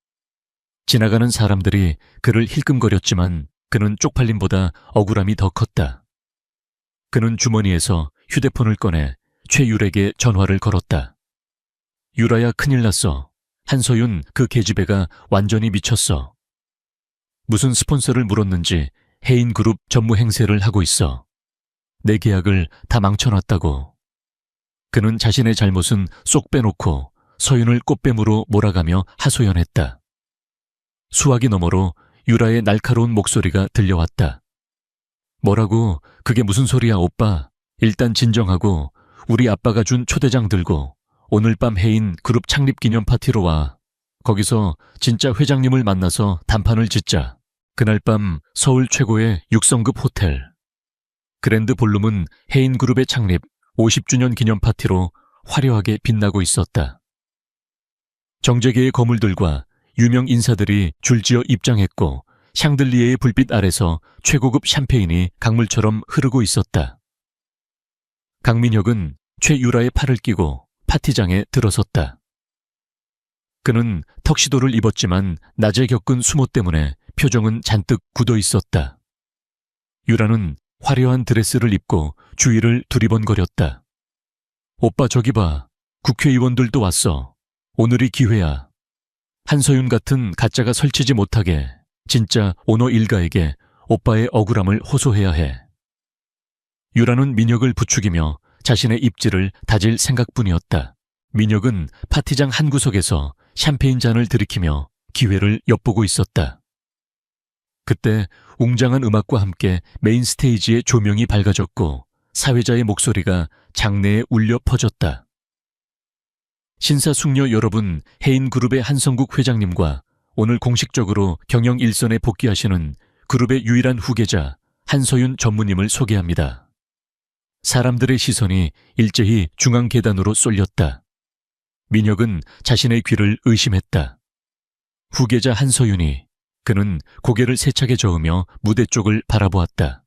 지나가는 사람들이 그를 힐끔거렸지만 그는 쪽팔림보다 억울함이 더 컸다. 그는 주머니에서 휴대폰을 꺼내 최율에게 전화를 걸었다. 유라야, 큰일 났어. 한서윤 그 계집애가 완전히 미쳤어. 무슨 스폰서를 물었는지 혜인그룹 전무 행세를 하고 있어. 내 계약을 다 망쳐놨다고. 그는 자신의 잘못은 쏙 빼놓고 서윤을 꽃뱀으로 몰아가며 하소연했다. 수화기 너머로 유라의 날카로운 목소리가 들려왔다. 뭐라고? 그게 무슨 소리야, 오빠. 일단 진정하고 우리 아빠가 준 초대장 들고 오늘 밤 혜인 그룹 창립 기념 파티로 와. 거기서 진짜 회장님을 만나서 단판을 짓자. 그날 밤 서울 최고의 6성급 호텔 그랜드 볼룸은 혜인 그룹의 창립 50주년 기념 파티로 화려하게 빛나고 있었다. 정재계의 거물들과 유명 인사들이 줄지어 입장했고 샹들리에의 불빛 아래서 최고급 샴페인이 강물처럼 흐르고 있었다. 강민혁은 최유라의 팔을 끼고 파티장에 들어섰다. 그는 턱시도를 입었지만 낮에 겪은 수모 때문에 표정은 잔뜩 굳어 있었다. 유라는 화려한 드레스를 입고 주위를 두리번거렸다. 오빠 저기 봐. 국회의원들도 왔어. 오늘이 기회야. 한서윤 같은 가짜가 설치지 못하게 진짜 오너 일가에게 오빠의 억울함을 호소해야 해. 유라는 민혁을 부추기며 자신의 입지를 다질 생각뿐이었다. 민혁은 파티장 한 구석에서 샴페인 잔을 들이키며 기회를 엿보고 있었다. 그때 웅장한 음악과 함께 메인 스테이지의 조명이 밝아졌고 사회자의 목소리가 장내에 울려 퍼졌다. 신사숙녀 여러분, 혜인그룹의 한성국 회장님과 오늘 공식적으로 경영 일선에 복귀하시는 그룹의 유일한 후계자 한서윤 전무님을 소개합니다. 사람들의 시선이 일제히 중앙 계단으로 쏠렸다. 민혁은 자신의 귀를 의심했다. 후계자 한서윤이. 그는 고개를 세차게 저으며 무대 쪽을 바라보았다.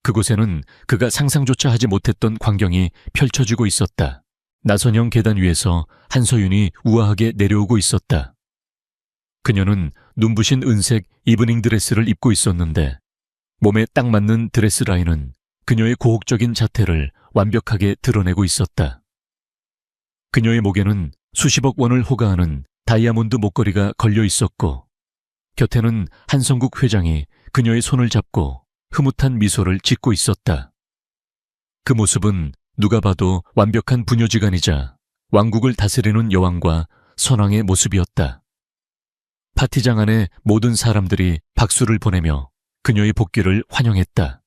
그곳에는 그가 상상조차 하지 못했던 광경이 펼쳐지고 있었다. 나선형 계단 위에서 한서윤이 우아하게 내려오고 있었다. 그녀는 눈부신 은색 이브닝 드레스를 입고 있었는데 몸에 딱 맞는 드레스 라인은 그녀의 고혹적인 자태를 완벽하게 드러내고 있었다. 그녀의 목에는 수십억 원을 호가하는 다이아몬드 목걸이가 걸려 있었고 곁에는 한성국 회장이 그녀의 손을 잡고 흐뭇한 미소를 짓고 있었다. 그 모습은 누가 봐도 완벽한 부녀지간이자 왕국을 다스리는 여왕과 선왕의 모습이었다. 파티장 안에 모든 사람들이 박수를 보내며 그녀의 복귀를 환영했다.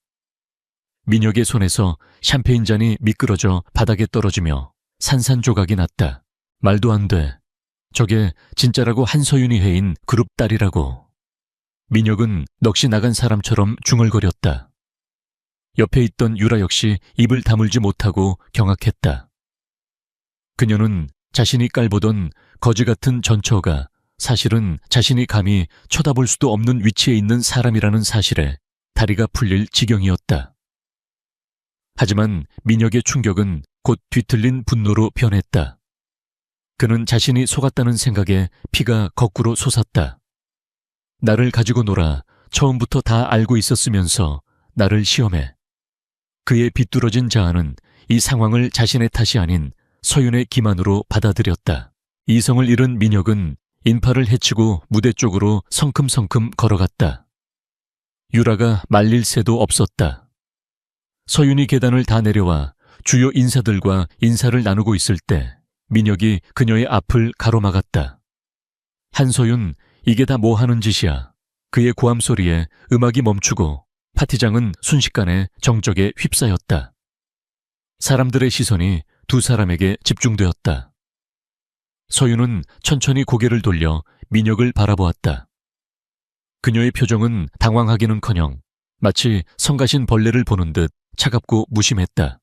민혁의 손에서 샴페인 잔이 미끄러져 바닥에 떨어지며 산산조각이 났다. 말도 안 돼. 저게 진짜라고 한서윤이 해인 그룹 딸이라고. 민혁은 넋이 나간 사람처럼 중얼거렸다. 옆에 있던 유라 역시 입을 다물지 못하고 경악했다. 그녀는 자신이 깔보던 거지 같은 전처가 사실은 자신이 감히 쳐다볼 수도 없는 위치에 있는 사람이라는 사실에 다리가 풀릴 지경이었다. 하지만 민혁의 충격은 곧 뒤틀린 분노로 변했다. 그는 자신이 속았다는 생각에 피가 거꾸로 솟았다. 나를 가지고 놀아 처음부터 다 알고 있었으면서 나를 시험해. 그의 비뚤어진 자아는 이 상황을 자신의 탓이 아닌 서윤의 기만으로 받아들였다. 이성을 잃은 민혁은 인파를 헤치고 무대 쪽으로 성큼성큼 걸어갔다. 유라가 말릴 새도 없었다. 서윤이 계단을 다 내려와 주요 인사들과 인사를 나누고 있을 때 민혁이 그녀의 앞을 가로막았다. 한서윤, 이게 다 뭐 하는 짓이야. 그의 고함 소리에 음악이 멈추고 파티장은 순식간에 정적에 휩싸였다. 사람들의 시선이 두 사람에게 집중되었다. 서윤은 천천히 고개를 돌려 민혁을 바라보았다. 그녀의 표정은 당황하기는커녕 마치 성가신 벌레를 보는 듯 차갑고 무심했다.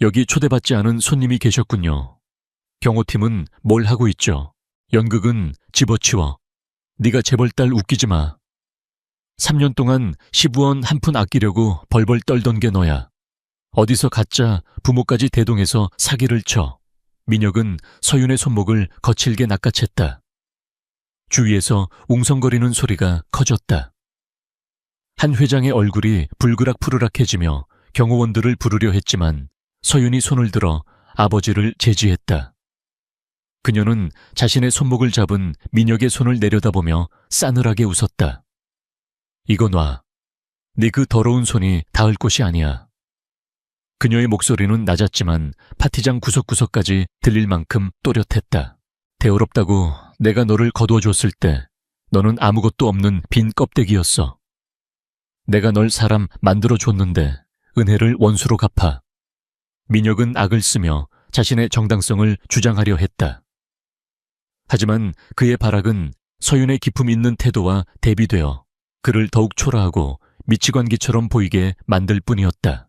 여기 초대받지 않은 손님이 계셨군요. 경호팀은 뭘 하고 있죠? 연극은 집어치워. 네가 재벌딸 웃기지 마. 3년 동안 시부원 한 푼 아끼려고 벌벌 떨던 게 너야. 어디서 가짜 부모까지 대동해서 사기를 쳐. 민혁은 서윤의 손목을 거칠게 낚아챘다. 주위에서 웅성거리는 소리가 커졌다. 한 회장의 얼굴이 불그락푸르락해지며 경호원들을 부르려 했지만 서윤이 손을 들어 아버지를 제지했다. 그녀는 자신의 손목을 잡은 민혁의 손을 내려다보며 싸늘하게 웃었다. 이거 놔. 네 그 더러운 손이 닿을 곳이 아니야. 그녀의 목소리는 낮았지만 파티장 구석구석까지 들릴 만큼 또렷했다. 대어롭다고 내가 너를 거두어줬을 때 너는 아무것도 없는 빈 껍데기였어. 내가 널 사람 만들어줬는데 은혜를 원수로 갚아. 민혁은 악을 쓰며 자신의 정당성을 주장하려 했다. 하지만 그의 발악은 서윤의 기품 있는 태도와 대비되어 그를 더욱 초라하고 미치광기처럼 보이게 만들 뿐이었다.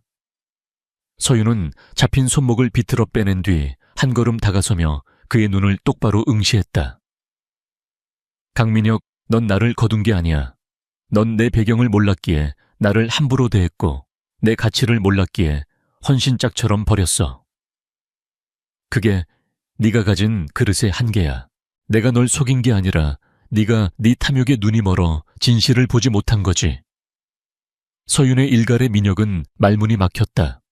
서윤은 잡힌 손목을 비틀어 빼낸 뒤 한 걸음 다가서며 그의 눈을 똑바로 응시했다. 강민혁, 넌 나를 거둔 게 아니야. 넌 내 배경을 몰랐기에 나를 함부로 대했고 내 가치를 몰랐기에 헌신짝처럼 버렸어. 그게 네가 가진 그릇의 한계야. 내가 널 속인 게 아니라 네가 네 탐욕에 눈이 멀어 진실을 보지 못한 거지. 서윤의 일갈의 민혁은 말문이 막혔다.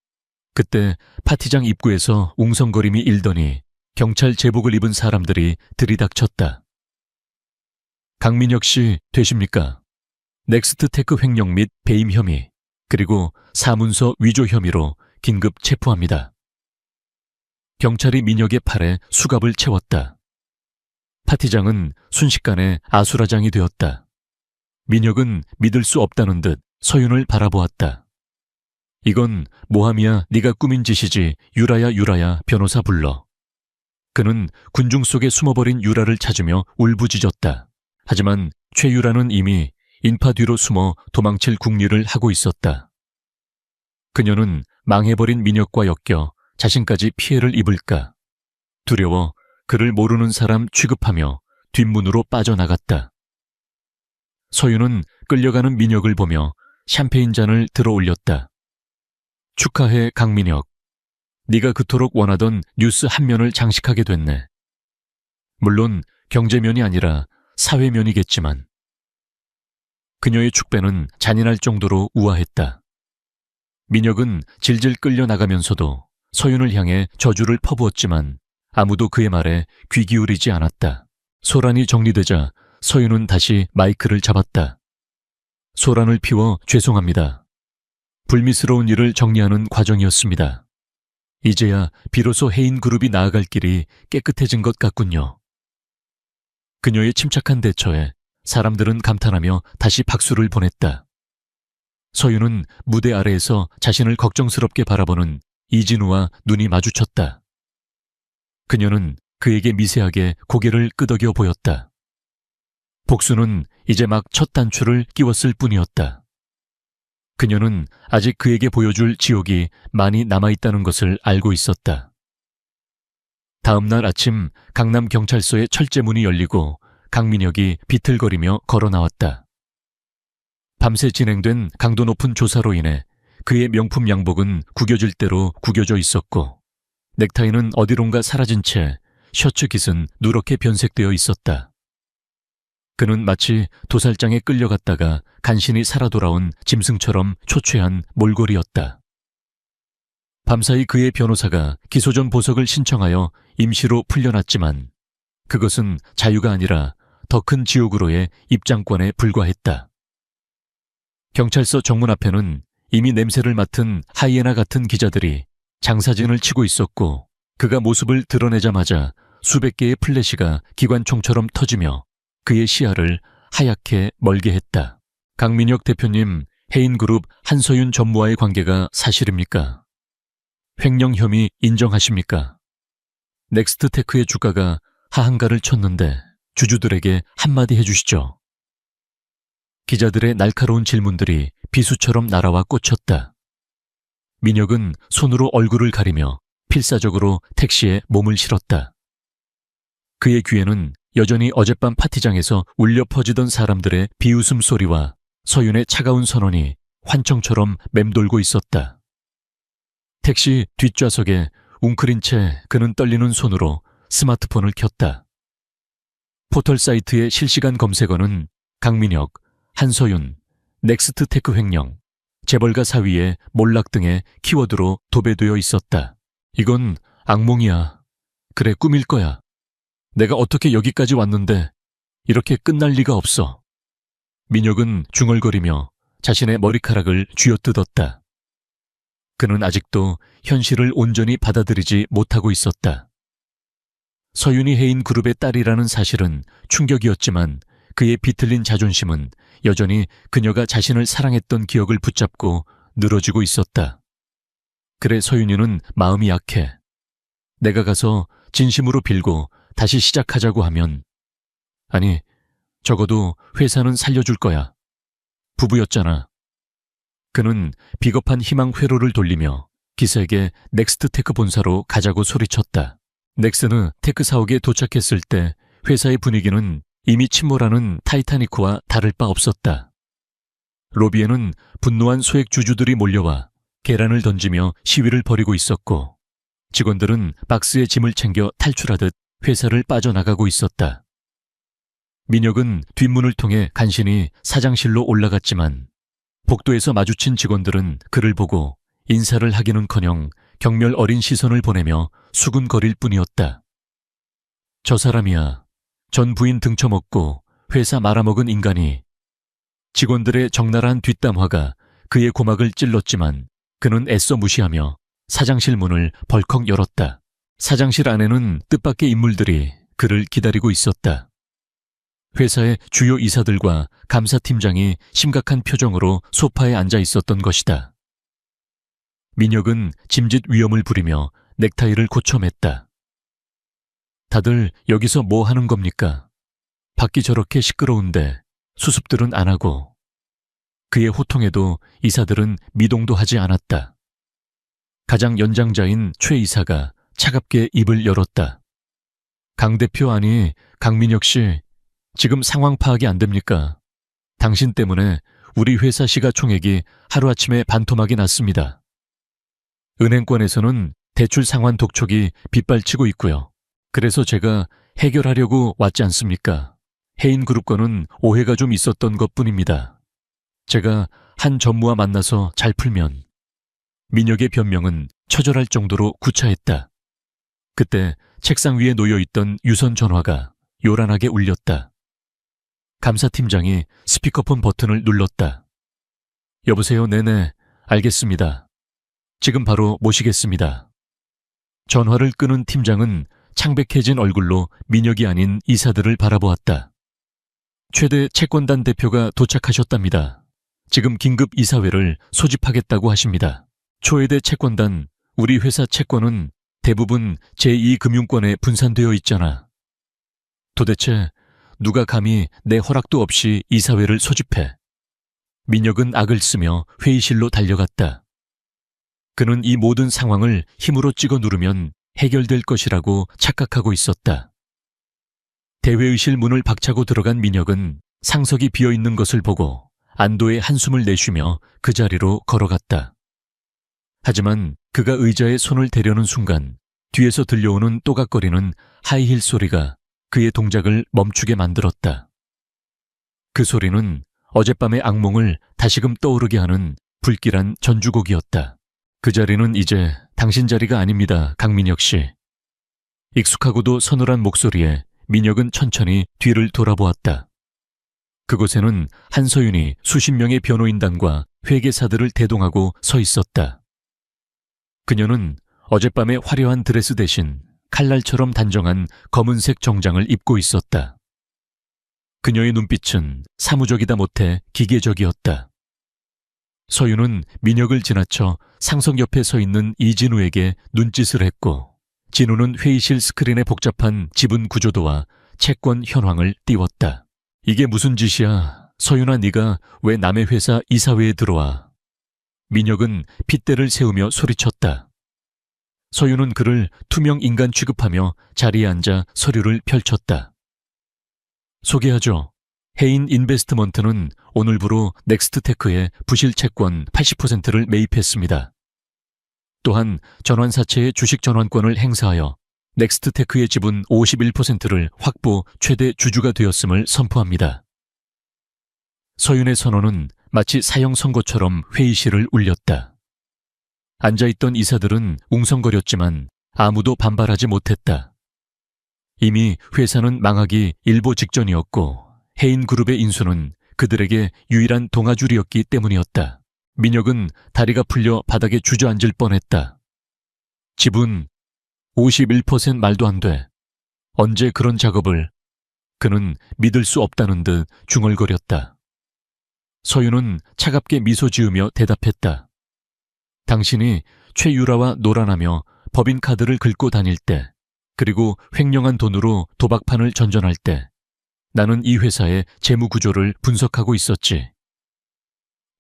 그때 파티장 입구에서 웅성거림이 일더니 경찰 제복을 입은 사람들이 들이닥쳤다. 강민혁 씨 되십니까? 넥스트테크 횡령 및 배임 혐의, 그리고 사문서 위조 혐의로 긴급 체포합니다. 경찰이 민혁의 팔에 수갑을 채웠다. 파티장은 순식간에 아수라장이 되었다. 민혁은 믿을 수 없다는 듯 서윤을 바라보았다. 이건 모함이야 네가 꾸민 짓이지. 유라야 유라야 변호사 불러. 그는 군중 속에 숨어버린 유라를 찾으며 울부짖었다. 하지만 최유라는 이미 인파 뒤로 숨어 도망칠 궁리를 하고 있었다. 그녀는 망해버린 민혁과 엮여 자신까지 피해를 입을까 두려워 그를 모르는 사람 취급하며 뒷문으로 빠져나갔다. 서윤은 끌려가는 민혁을 보며 샴페인 잔을 들어 올렸다. 축하해 강민혁. 네가 그토록 원하던 뉴스 한 면을 장식하게 됐네. 물론 경제면이 아니라 사회면이겠지만. 그녀의 축배는 잔인할 정도로 우아했다. 민혁은 질질 끌려 나가면서도 서윤을 향해 저주를 퍼부었지만 아무도 그의 말에 귀 기울이지 않았다. 소란이 정리되자 서윤은 다시 마이크를 잡았다. 소란을 피워 죄송합니다. 불미스러운 일을 정리하는 과정이었습니다. 이제야 비로소 해인 그룹이 나아갈 길이 깨끗해진 것 같군요. 그녀의 침착한 대처에 사람들은 감탄하며 다시 박수를 보냈다. 서윤은 무대 아래에서 자신을 걱정스럽게 바라보는 이진우와 눈이 마주쳤다. 그녀는 그에게 미세하게 고개를 끄덕여 보였다. 복수는 이제 막 첫 단추를 끼웠을 뿐이었다. 그녀는 아직 그에게 보여줄 지옥이 많이 남아있다는 것을 알고 있었다. 다음 날 아침 강남경찰서의 철제문이 열리고 강민혁이 비틀거리며 걸어 나왔다. 밤새 진행된 강도 높은 조사로 인해 그의 명품 양복은 구겨질 대로 구겨져 있었고 넥타이는 어디론가 사라진 채 셔츠 깃은 누렇게 변색되어 있었다. 그는 마치 도살장에 끌려갔다가 간신히 살아 돌아온 짐승처럼 초췌한 몰골이었다. 밤사이 그의 변호사가 기소 전 보석을 신청하여 임시로 풀려났지만 그것은 자유가 아니라 더 큰 지옥으로의 입장권에 불과했다. 경찰서 정문 앞에는 이미 냄새를 맡은 하이에나 같은 기자들이 장사진을 치고 있었고 그가 모습을 드러내자마자 수백 개의 플래시가 기관총처럼 터지며 그의 시야를 하얗게 멀게 했다. 강민혁 대표님, 해인그룹 한서윤 전무와의 관계가 사실입니까? 횡령 혐의 인정하십니까? 넥스트테크의 주가가 하한가를 쳤는데 주주들에게 한마디 해주시죠. 기자들의 날카로운 질문들이 비수처럼 날아와 꽂혔다. 민혁은 손으로 얼굴을 가리며 필사적으로 택시에 몸을 실었다. 그의 귀에는 여전히 어젯밤 파티장에서 울려 퍼지던 사람들의 비웃음 소리와 서윤의 차가운 선언이 환청처럼 맴돌고 있었다. 택시 뒷좌석에 웅크린 채 그는 떨리는 손으로 스마트폰을 켰다. 포털 사이트의 실시간 검색어는 강민혁, 한서윤, 넥스트테크 횡령, 재벌가 사위의 몰락 등의 키워드로 도배되어 있었다. 이건 악몽이야. 그래, 꿈일 거야. 내가 어떻게 여기까지 왔는데 이렇게 끝날 리가 없어. 민혁은 중얼거리며 자신의 머리카락을 쥐어뜯었다. 그는 아직도 현실을 온전히 받아들이지 못하고 있었다. 서윤이 해인 그룹의 딸이라는 사실은 충격이었지만 그의 비틀린 자존심은 여전히 그녀가 자신을 사랑했던 기억을 붙잡고 늘어지고 있었다. 그래, 서윤이는 마음이 약해. 내가 가서 진심으로 빌고 다시 시작하자고 하면, 아니, 적어도 회사는 살려줄 거야. 부부였잖아. 그는 비겁한 희망 회로를 돌리며 기사에게 넥스트테크 본사로 가자고 소리쳤다. 넥스는 테크 사옥에 도착했을 때 회사의 분위기는 이미 침몰하는 타이타닉과 다를 바 없었다. 로비에는 분노한 소액 주주들이 몰려와 계란을 던지며 시위를 벌이고 있었고 직원들은 박스에 짐을 챙겨 탈출하듯 회사를 빠져나가고 있었다. 민혁은 뒷문을 통해 간신히 사장실로 올라갔지만 복도에서 마주친 직원들은 그를 보고 인사를 하기는커녕 경멸 어린 시선을 보내며 수군거릴 뿐이었다. 저 사람이야. 전 부인 등쳐먹고 회사 말아먹은 인간이. 직원들의 적나라한 뒷담화가 그의 고막을 찔렀지만 그는 애써 무시하며 사장실 문을 벌컥 열었다. 사장실 안에는 뜻밖의 인물들이 그를 기다리고 있었다. 회사의 주요 이사들과 감사팀장이 심각한 표정으로 소파에 앉아 있었던 것이다. 민혁은 짐짓 위험을 부리며 넥타이를 고쳐맸다. 다들 여기서 뭐 하는 겁니까? 밖이 저렇게 시끄러운데 수습들은 안 하고. 그의 호통에도 이사들은 미동도 하지 않았다. 가장 연장자인 최 이사가 차갑게 입을 열었다. 강 대표, 아니 강민혁 씨, 지금 상황 파악이 안 됩니까? 당신 때문에 우리 회사 시가총액이 하루아침에 반토막이 났습니다. 은행권에서는 대출 상환 독촉이 빗발치고 있고요. 그래서 제가 해결하려고 왔지 않습니까? 해인그룹과는 오해가 좀 있었던 것뿐입니다. 제가 한 전무와 만나서 잘 풀면. 민혁의 변명은 처절할 정도로 구차했다. 그때 책상 위에 놓여있던 유선 전화가 요란하게 울렸다. 감사팀장이 스피커폰 버튼을 눌렀다. 여보세요? 네네, 알겠습니다. 지금 바로 모시겠습니다. 전화를 끊은 팀장은 창백해진 얼굴로 민혁이 아닌 이사들을 바라보았다. 최대 채권단 대표가 도착하셨답니다. 지금 긴급 이사회를 소집하겠다고 하십니다. 초회대 채권단, 우리 회사 채권은 대부분 제2금융권에 분산되어 있잖아. 도대체 누가 감히 내 허락도 없이 이사회를 소집해? 민혁은 악을 쓰며 회의실로 달려갔다. 그는 이 모든 상황을 힘으로 찍어 누르면 해결될 것이라고 착각하고 있었다. 대회의실 문을 박차고 들어간 민혁은 상석이 비어있는 것을 보고 안도의 한숨을 내쉬며 그 자리로 걸어갔다. 하지만 그가 의자에 손을 대려는 순간 뒤에서 들려오는 또각거리는 하이힐 소리가 그의 동작을 멈추게 만들었다. 그 소리는 어젯밤의 악몽을 다시금 떠오르게 하는 불길한 전주곡이었다. 그 자리는 이제 당신 자리가 아닙니다, 강민혁 씨. 익숙하고도 서늘한 목소리에 민혁은 천천히 뒤를 돌아보았다. 그곳에는 한서윤이 수십 명의 변호인단과 회계사들을 대동하고 서 있었다. 그녀는 어젯밤의 화려한 드레스 대신 칼날처럼 단정한 검은색 정장을 입고 있었다. 그녀의 눈빛은 사무적이다 못해 기계적이었다. 서윤은 민혁을 지나쳐 상석 옆에 서 있는 이진우에게 눈짓을 했고, 진우는 회의실 스크린의 복잡한 지분 구조도와 채권 현황을 띄웠다. 이게 무슨 짓이야? 서윤아, 네가 왜 남의 회사 이사회에 들어와? 민혁은 핏대를 세우며 소리쳤다. 서윤은 그를 투명 인간 취급하며 자리에 앉아 서류를 펼쳤다. 소개하죠. 해인 인베스트먼트는 오늘부로 넥스트테크의 부실 채권 80%를 매입했습니다. 또한 전환사채의 주식 전환권을 행사하여 넥스트테크의 지분 51%를 확보 최대 주주가 되었음을 선포합니다. 서윤의 선언은 마치 사형 선고처럼 회의실을 울렸다. 앉아있던 이사들은 웅성거렸지만 아무도 반발하지 못했다. 이미 회사는 망하기 일보 직전이었고 해인그룹의 인수는 그들에게 유일한 동아줄이었기 때문이었다. 민혁은 다리가 풀려 바닥에 주저앉을 뻔했다. 지분 51% 말도 안 돼. 언제 그런 작업을... 그는 믿을 수 없다는 듯 중얼거렸다. 서윤은 차갑게 미소 지으며 대답했다. 당신이 최유라와 노란하며 법인카드를 긁고 다닐 때, 그리고 횡령한 돈으로 도박판을 전전할 때 나는 이 회사의 재무구조를 분석하고 있었지.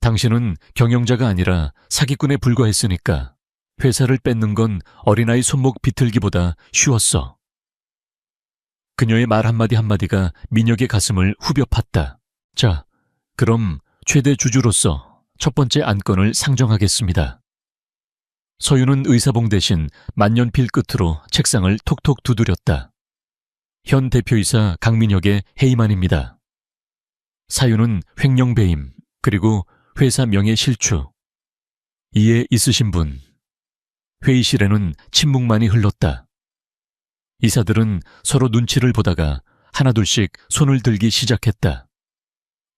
당신은 경영자가 아니라 사기꾼에 불과했으니까 회사를 뺏는 건 어린아이 손목 비틀기보다 쉬웠어. 그녀의 말 한마디 한마디가 민혁의 가슴을 후벼 팠다. 자, 그럼 최대 주주로서 첫 번째 안건을 상정하겠습니다. 서윤은 의사봉 대신 만년필 끝으로 책상을 톡톡 두드렸다. 현 대표이사 강민혁의 해임안입니다. 사유는 횡령 배임, 그리고 회사 명예 실추. 이해 있으신 분? 회의실에는 침묵만이 흘렀다. 이사들은 서로 눈치를 보다가 하나둘씩 손을 들기 시작했다.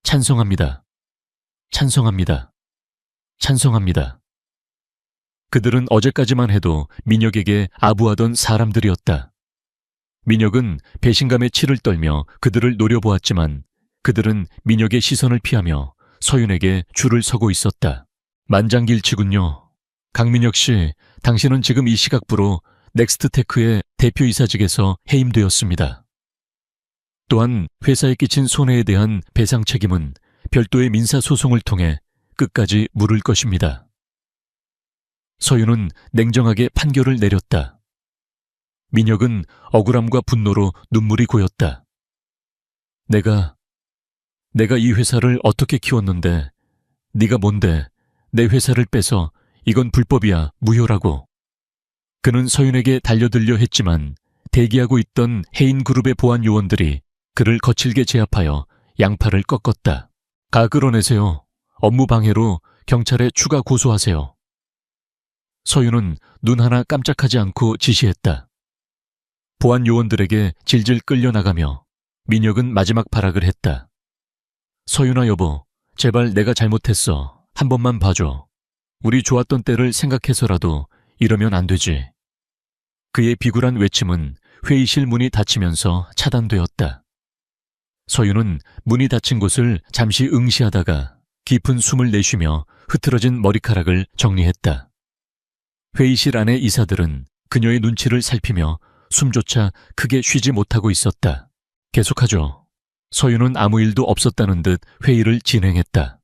찬성합니다. 찬성합니다. 찬성합니다. 그들은 어제까지만 해도 민혁에게 아부하던 사람들이었다. 민혁은 배신감에 치를 떨며 그들을 노려보았지만 그들은 민혁의 시선을 피하며 서윤에게 줄을 서고 있었다. 만장길치군요. 강민혁 씨, 당신은 지금 이 시각부로 넥스트테크의 대표이사직에서 해임되었습니다. 또한 회사에 끼친 손해에 대한 배상 책임은 별도의 민사소송을 통해 끝까지 물을 것입니다. 서윤은 냉정하게 판결을 내렸다. 민혁은 억울함과 분노로 눈물이 고였다. 내가 이 회사를 어떻게 키웠는데 네가 뭔데 내 회사를 빼서 이건 불법이야, 무효라고. 그는 서윤에게 달려들려 했지만 대기하고 있던 해인그룹의 보안 요원들이 그를 거칠게 제압하여 양팔을 꺾었다. 가 끌어내세요. 업무 방해로 경찰에 추가 고소하세요. 서윤은 눈 하나 깜짝하지 않고 지시했다. 보안 요원들에게 질질 끌려나가며 민혁은 마지막 발악을 했다. 서윤아 여보, 제발 내가 잘못했어. 한 번만 봐줘. 우리 좋았던 때를 생각해서라도 이러면 안 되지. 그의 비굴한 외침은 회의실 문이 닫히면서 차단되었다. 서윤은 문이 닫힌 곳을 잠시 응시하다가 깊은 숨을 내쉬며 흐트러진 머리카락을 정리했다. 회의실 안의 이사들은 그녀의 눈치를 살피며 숨조차 크게 쉬지 못하고 있었다. 계속하죠. 서윤은 아무 일도 없었다는 듯 회의를 진행했다.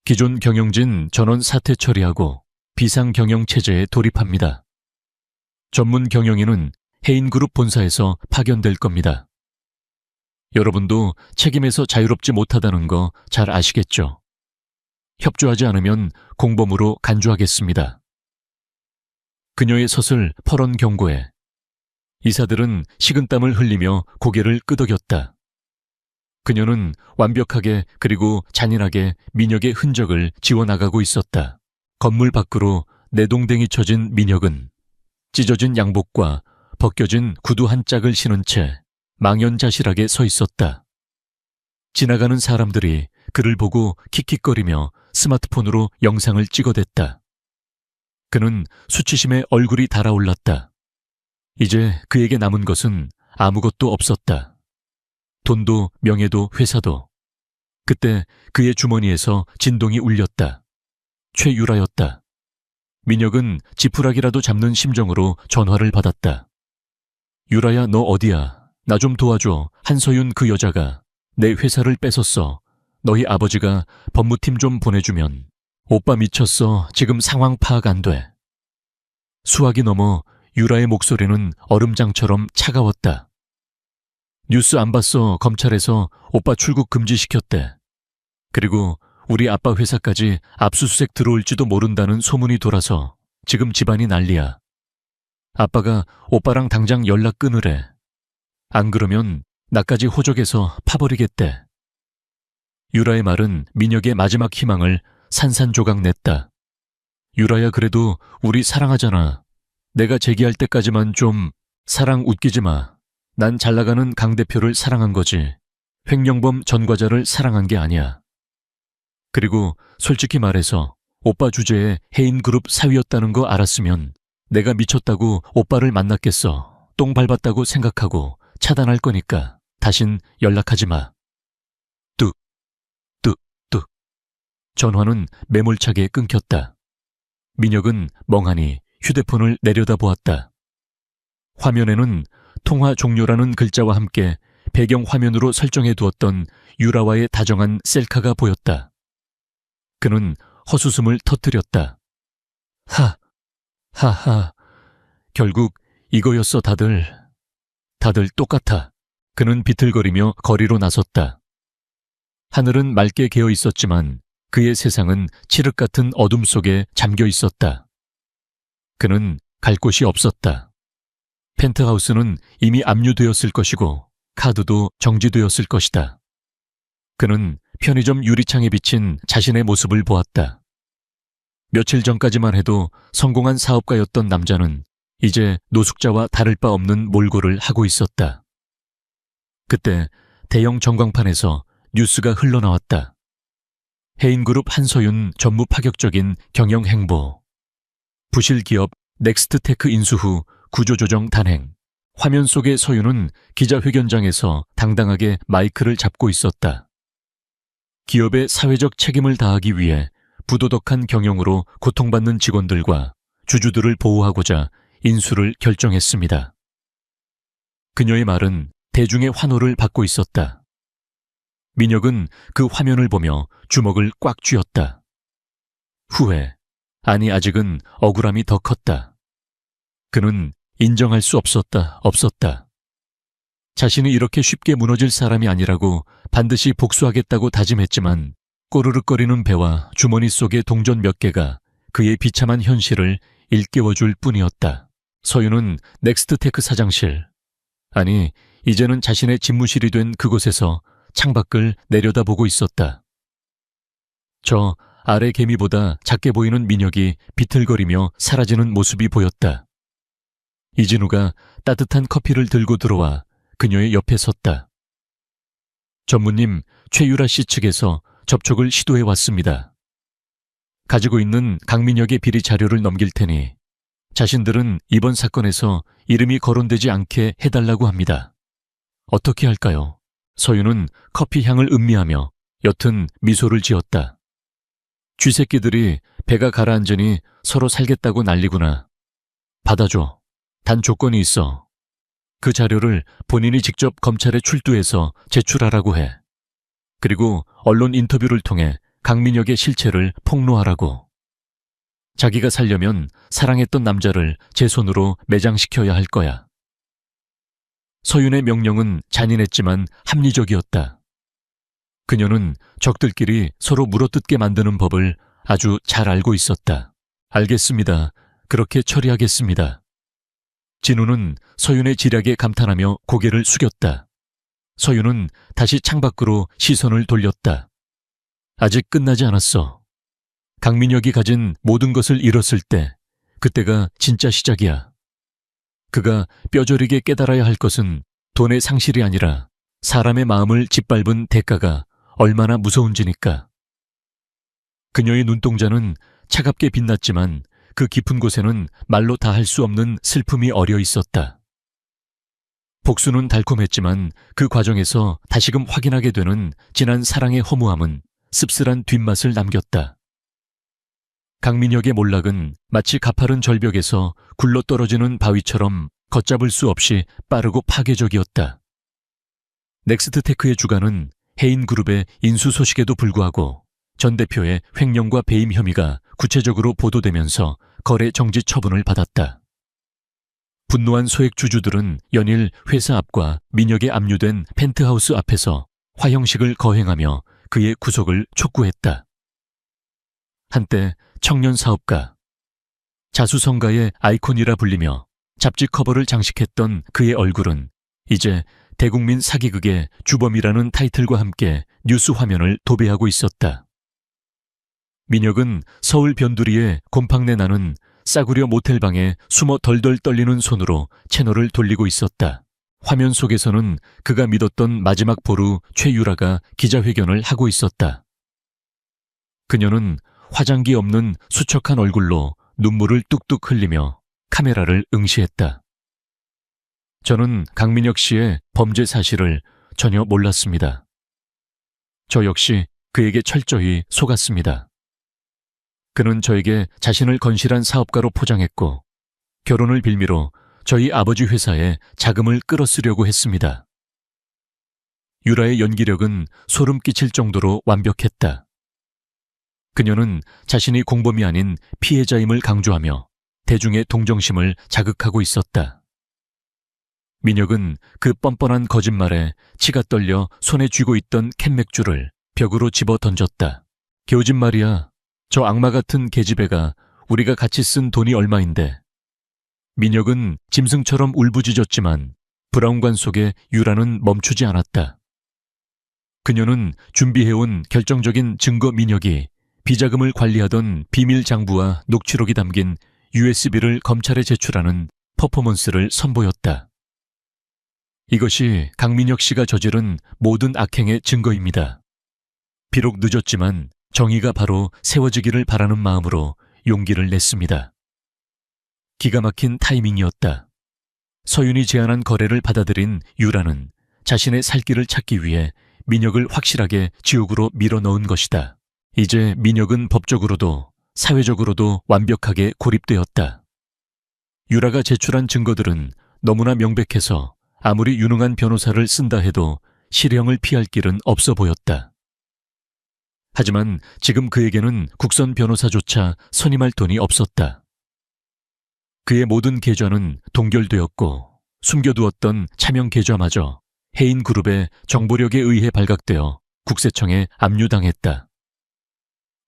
기존 경영진 전원 사퇴 처리하고 비상경영 체제에 돌입합니다. 전문 경영인은 해인그룹 본사에서 파견될 겁니다. 여러분도 책임에서 자유롭지 못하다는 거 잘 아시겠죠? 협조하지 않으면 공범으로 간주하겠습니다. 그녀의 서슬 퍼런 경고에 이사들은 식은땀을 흘리며 고개를 끄덕였다. 그녀는 완벽하게 그리고 잔인하게 민혁의 흔적을 지워나가고 있었다. 건물 밖으로 내동댕이 쳐진 민혁은 찢어진 양복과 벗겨진 구두 한 짝을 신은 채 망연자실하게 서 있었다. 지나가는 사람들이 그를 보고 킥킥거리며 스마트폰으로 영상을 찍어댔다. 그는 수치심에 얼굴이 달아올랐다. 이제 그에게 남은 것은 아무것도 없었다. 돈도 명예도 회사도. 그때 그의 주머니에서 진동이 울렸다. 최유라였다. 민혁은 지푸라기라도 잡는 심정으로 전화를 받았다. 유라야, 너 어디야? 나 좀 도와줘. 한서윤 그 여자가 내 회사를 뺏었어. 너희 아버지가 법무팀 좀 보내주면. 오빠 미쳤어. 지금 상황 파악 안 돼. 수화기 넘어 유라의 목소리는 얼음장처럼 차가웠다. 뉴스 안 봤어. 검찰에서 오빠 출국 금지시켰대. 그리고 우리 아빠 회사까지 압수수색 들어올지도 모른다는 소문이 돌아서 지금 집안이 난리야. 아빠가 오빠랑 당장 연락 끊으래. 안 그러면 나까지 호적에서 파버리겠대. 유라의 말은 민혁의 마지막 희망을 산산조각 냈다. 유라야, 그래도 우리 사랑하잖아. 내가 제기할 때까지만 좀 사랑 웃기지 마. 난 잘나가는 강 대표를 사랑한 거지. 횡령범 전 과자를 사랑한 게 아니야. 그리고 솔직히 말해서 오빠 주제에 해인그룹 사위였다는 거 알았으면 내가 미쳤다고 오빠를 만났겠어. 똥 밟았다고 생각하고 차단할 거니까 다신 연락하지 마. 뚝, 뚝, 뚝. 전화는 매몰차게 끊겼다. 민혁은 멍하니 휴대폰을 내려다보았다. 화면에는 통화 종료라는 글자와 함께 배경 화면으로 설정해 두었던 유라와의 다정한 셀카가 보였다. 그는 헛웃음을 터뜨렸다. 하하. 결국 이거였어. 다들 똑같아. 그는 비틀거리며 거리로 나섰다. 하늘은 맑게 개어 있었지만 그의 세상은 칠흑 같은 어둠 속에 잠겨 있었다. 그는 갈 곳이 없었다. 펜트하우스는 이미 압류되었을 것이고 카드도 정지되었을 것이다. 그는 편의점 유리창에 비친 자신의 모습을 보았다. 며칠 전까지만 해도 성공한 사업가였던 남자는 이제 노숙자와 다를 바 없는 몰골을 하고 있었다. 그때 대형 전광판에서 뉴스가 흘러나왔다. 해인그룹 한서윤 전무 파격적인 경영 행보. 부실 기업 넥스트테크 인수 후 구조조정 단행. 화면 속의 서윤은 기자회견장에서 당당하게 마이크를 잡고 있었다. 기업의 사회적 책임을 다하기 위해 부도덕한 경영으로 고통받는 직원들과 주주들을 보호하고자 인수를 결정했습니다. 그녀의 말은 대중의 환호를 받고 있었다. 민혁은 그 화면을 보며 주먹을 꽉 쥐었다. 후회, 아니 아직은 억울함이 더 컸다. 그는 인정할 수 없었다. 자신이 이렇게 쉽게 무너질 사람이 아니라고 반드시 복수하겠다고 다짐했지만 꼬르륵거리는 배와 주머니 속의 동전 몇 개가 그의 비참한 현실을 일깨워줄 뿐이었다. 서윤은 넥스트테크 사장실, 아니 이제는 자신의 집무실이 된 그곳에서 창밖을 내려다보고 있었다. 저 아래 개미보다 작게 보이는 민혁이 비틀거리며 사라지는 모습이 보였다. 이진우가 따뜻한 커피를 들고 들어와 그녀의 옆에 섰다. 전무님, 최유라 씨 측에서 접촉을 시도해 왔습니다. 가지고 있는 강민혁의 비리 자료를 넘길 테니 자신들은 이번 사건에서 이름이 거론되지 않게 해달라고 합니다. 어떻게 할까요? 서윤은 커피 향을 음미하며 옅은 미소를 지었다. 쥐새끼들이 배가 가라앉으니 서로 살겠다고 난리구나. 받아줘. 단 조건이 있어. 그 자료를 본인이 직접 검찰에 출두해서 제출하라고 해. 그리고 언론 인터뷰를 통해 강민혁의 실체를 폭로하라고. 자기가 살려면 사랑했던 남자를 제 손으로 매장시켜야 할 거야. 서윤의 명령은 잔인했지만 합리적이었다. 그녀는 적들끼리 서로 물어뜯게 만드는 법을 아주 잘 알고 있었다. 알겠습니다. 그렇게 처리하겠습니다. 진우는 서윤의 지략에 감탄하며 고개를 숙였다. 서윤은 다시 창밖으로 시선을 돌렸다. 아직 끝나지 않았어. 강민혁이 가진 모든 것을 잃었을 때, 그때가 진짜 시작이야. 그가 뼈저리게 깨달아야 할 것은 돈의 상실이 아니라 사람의 마음을 짓밟은 대가가 얼마나 무서운지니까. 그녀의 눈동자는 차갑게 빛났지만 그 깊은 곳에는 말로 다 할 수 없는 슬픔이 어려 있었다. 복수는 달콤했지만 그 과정에서 다시금 확인하게 되는 지난 사랑의 허무함은 씁쓸한 뒷맛을 남겼다. 강민혁의 몰락은 마치 가파른 절벽에서 굴러떨어지는 바위처럼 걷잡을 수 없이 빠르고 파괴적이었다. 넥스트테크의 주가는 해인그룹의 인수 소식에도 불구하고 전 대표의 횡령과 배임 혐의가 구체적으로 보도되면서 거래 정지 처분을 받았다. 분노한 소액 주주들은 연일 회사 앞과 민혁에 압류된 펜트하우스 앞에서 화형식을 거행하며 그의 구속을 촉구했다. 한때 청년 사업가, 자수성가의 아이콘이라 불리며 잡지 커버를 장식했던 그의 얼굴은 이제 대국민 사기극의 주범이라는 타이틀과 함께 뉴스 화면을 도배하고 있었다. 민혁은 서울 변두리에 곰팡내 나는 싸구려 모텔방에 숨어 덜덜 떨리는 손으로 채널을 돌리고 있었다. 화면 속에서는 그가 믿었던 마지막 보루 최유라가 기자회견을 하고 있었다. 그녀는 화장기 없는 수척한 얼굴로 눈물을 뚝뚝 흘리며 카메라를 응시했다. 저는 강민혁 씨의 범죄 사실을 전혀 몰랐습니다. 저 역시 그에게 철저히 속았습니다. 그는 저에게 자신을 건실한 사업가로 포장했고 결혼을 빌미로 저희 아버지 회사에 자금을 끌어쓰려고 했습니다. 유라의 연기력은 소름 끼칠 정도로 완벽했다. 그녀는 자신이 공범이 아닌 피해자임을 강조하며 대중의 동정심을 자극하고 있었다. 민혁은 그 뻔뻔한 거짓말에 치가 떨려 손에 쥐고 있던 캔맥주를 벽으로 집어 던졌다. 거짓말이야. 저 악마 같은 계집애가 우리가 같이 쓴 돈이 얼마인데. 민혁은 짐승처럼 울부짖었지만 브라운관 속에 유라는 멈추지 않았다. 그녀는 준비해온 결정적인 증거 민혁이 비자금을 관리하던 비밀 장부와 녹취록이 담긴 USB를 검찰에 제출하는 퍼포먼스를 선보였다. 이것이 강민혁 씨가 저지른 모든 악행의 증거입니다. 비록 늦었지만 정의가 바로 세워지기를 바라는 마음으로 용기를 냈습니다. 기가 막힌 타이밍이었다. 서윤이 제안한 거래를 받아들인 유라는 자신의 살 길을 찾기 위해 민혁을 확실하게 지옥으로 밀어넣은 것이다. 이제 민혁은 법적으로도 사회적으로도 완벽하게 고립되었다. 유라가 제출한 증거들은 너무나 명백해서 아무리 유능한 변호사를 쓴다 해도 실형을 피할 길은 없어 보였다. 하지만 지금 그에게는 국선 변호사조차 선임할 돈이 없었다. 그의 모든 계좌는 동결되었고 숨겨두었던 차명 계좌마저 해인그룹의 정보력에 의해 발각되어 국세청에 압류당했다.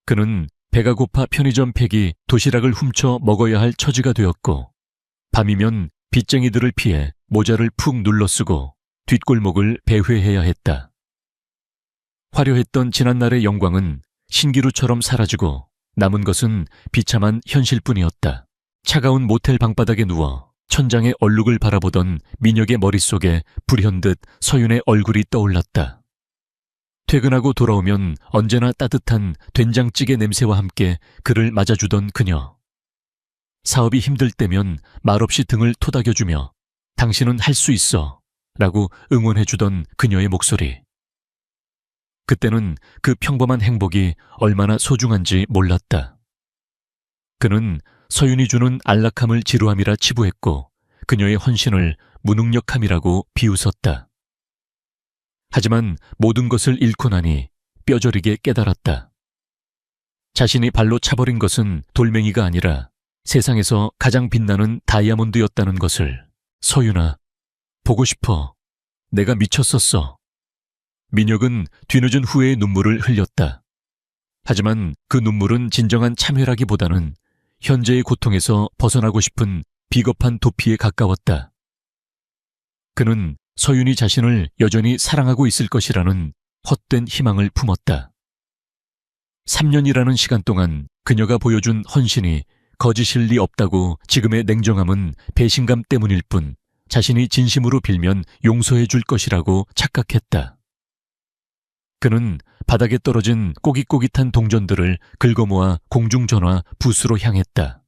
그는 배가 고파 편의점 폐기 도시락을 훔쳐 먹어야 할 처지가 되었고 밤이면 빚쟁이들을 피해 모자를 푹 눌러쓰고 뒷골목을 배회해야 했다. 화려했던 지난날의 영광은 신기루처럼 사라지고 남은 것은 비참한 현실뿐이었다. 차가운 모텔 방바닥에 누워 천장의 얼룩을 바라보던 민혁의 머릿속에 불현듯 서윤의 얼굴이 떠올랐다. 퇴근하고 돌아오면 언제나 따뜻한 된장찌개 냄새와 함께 그를 맞아주던 그녀. 사업이 힘들 때면 말없이 등을 토닥여주며 당신은 할 수 있어 라고 응원해주던 그녀의 목소리. 그때는 그 평범한 행복이 얼마나 소중한지 몰랐다. 그는 서윤이 주는 안락함을 지루함이라 치부했고 그녀의 헌신을 무능력함이라고 비웃었다. 하지만 모든 것을 잃고 나니 뼈저리게 깨달았다. 자신이 발로 차버린 것은 돌멩이가 아니라 세상에서 가장 빛나는 다이아몬드였다는 것을. 서윤아, 보고 싶어. 내가 미쳤었어. 민혁은 뒤늦은 후회의 눈물을 흘렸다. 하지만 그 눈물은 진정한 참회라기보다는 현재의 고통에서 벗어나고 싶은 비겁한 도피에 가까웠다. 그는 서윤이 자신을 여전히 사랑하고 있을 것이라는 헛된 희망을 품었다. 3년이라는 시간 동안 그녀가 보여준 헌신이 거짓일 리 없다고 지금의 냉정함은 배신감 때문일 뿐 자신이 진심으로 빌면 용서해 줄 것이라고 착각했다. 그는 바닥에 떨어진 꼬깃꼬깃한 동전들을 긁어모아 공중전화 부스로 향했다.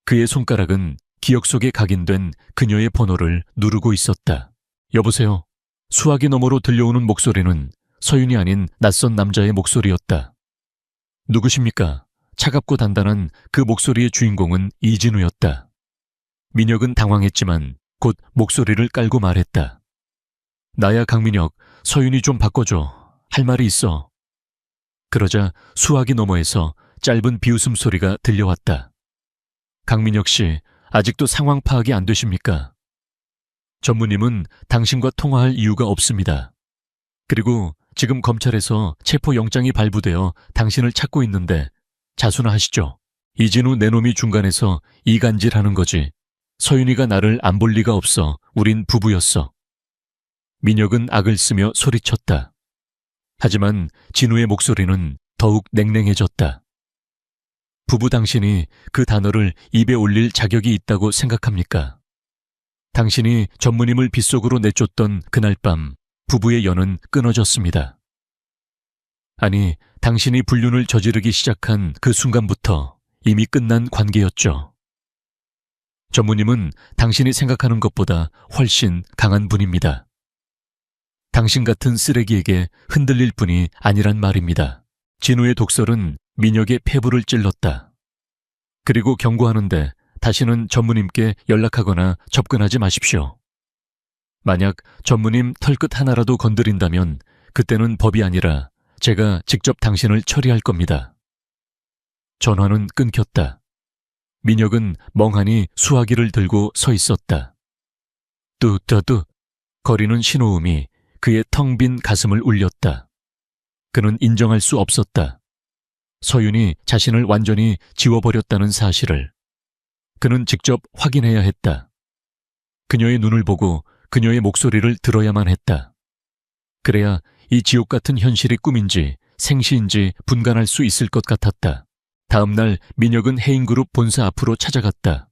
그의 손가락은 기억 속에 각인된 그녀의 번호를 누르고 있었다. 여보세요. 수화기 너머로 들려오는 목소리는 서윤이 아닌 낯선 남자의 목소리였다. 누구십니까? 차갑고 단단한 그 목소리의 주인공은 이진우였다. 민혁은 당황했지만 곧 목소리를 깔고 말했다. 나야 강민혁, 서윤이 좀 바꿔줘. 할 말이 있어. 그러자 수화기 너머에서 짧은 비웃음 소리가 들려왔다. 강민혁 씨, 아직도 상황 파악이 안 되십니까? 전무님은 당신과 통화할 이유가 없습니다. 그리고 지금 검찰에서 체포영장이 발부되어 당신을 찾고 있는데 자수나 하시죠. 이진우 내 놈이 중간에서 이간질하는 거지. 서윤이가 나를 안 볼 리가 없어. 우린 부부였어. 민혁은 악을 쓰며 소리쳤다. 하지만 진우의 목소리는 더욱 냉랭해졌다. 부부 당신이 그 단어를 입에 올릴 자격이 있다고 생각합니까? 당신이 전무님을 빗속으로 내쫓던 그날 밤 부부의 연은 끊어졌습니다. 아니, 당신이 불륜을 저지르기 시작한 그 순간부터 이미 끝난 관계였죠. 전무님은 당신이 생각하는 것보다 훨씬 강한 분입니다. 당신 같은 쓰레기에게 흔들릴 분이 아니란 말입니다. 진우의 독설은 민혁의 폐부를 찔렀다. 그리고 경고하는데 다시는 전무님께 연락하거나 접근하지 마십시오. 만약 전무님 털끝 하나라도 건드린다면 그때는 법이 아니라 제가 직접 당신을 처리할 겁니다. 전화는 끊겼다. 민혁은 멍하니 수화기를 들고 서 있었다. 뚜뚜뚜 거리는 신호음이 그의 텅 빈 가슴을 울렸다. 그는 인정할 수 없었다. 서윤이 자신을 완전히 지워버렸다는 사실을. 그는 직접 확인해야 했다. 그녀의 눈을 보고 그녀의 목소리를 들어야만 했다. 그래야 이 지옥 같은 현실이 꿈인지 생시인지 분간할 수 있을 것 같았다. 다음 날 민혁은 해인그룹 본사 앞으로 찾아갔다.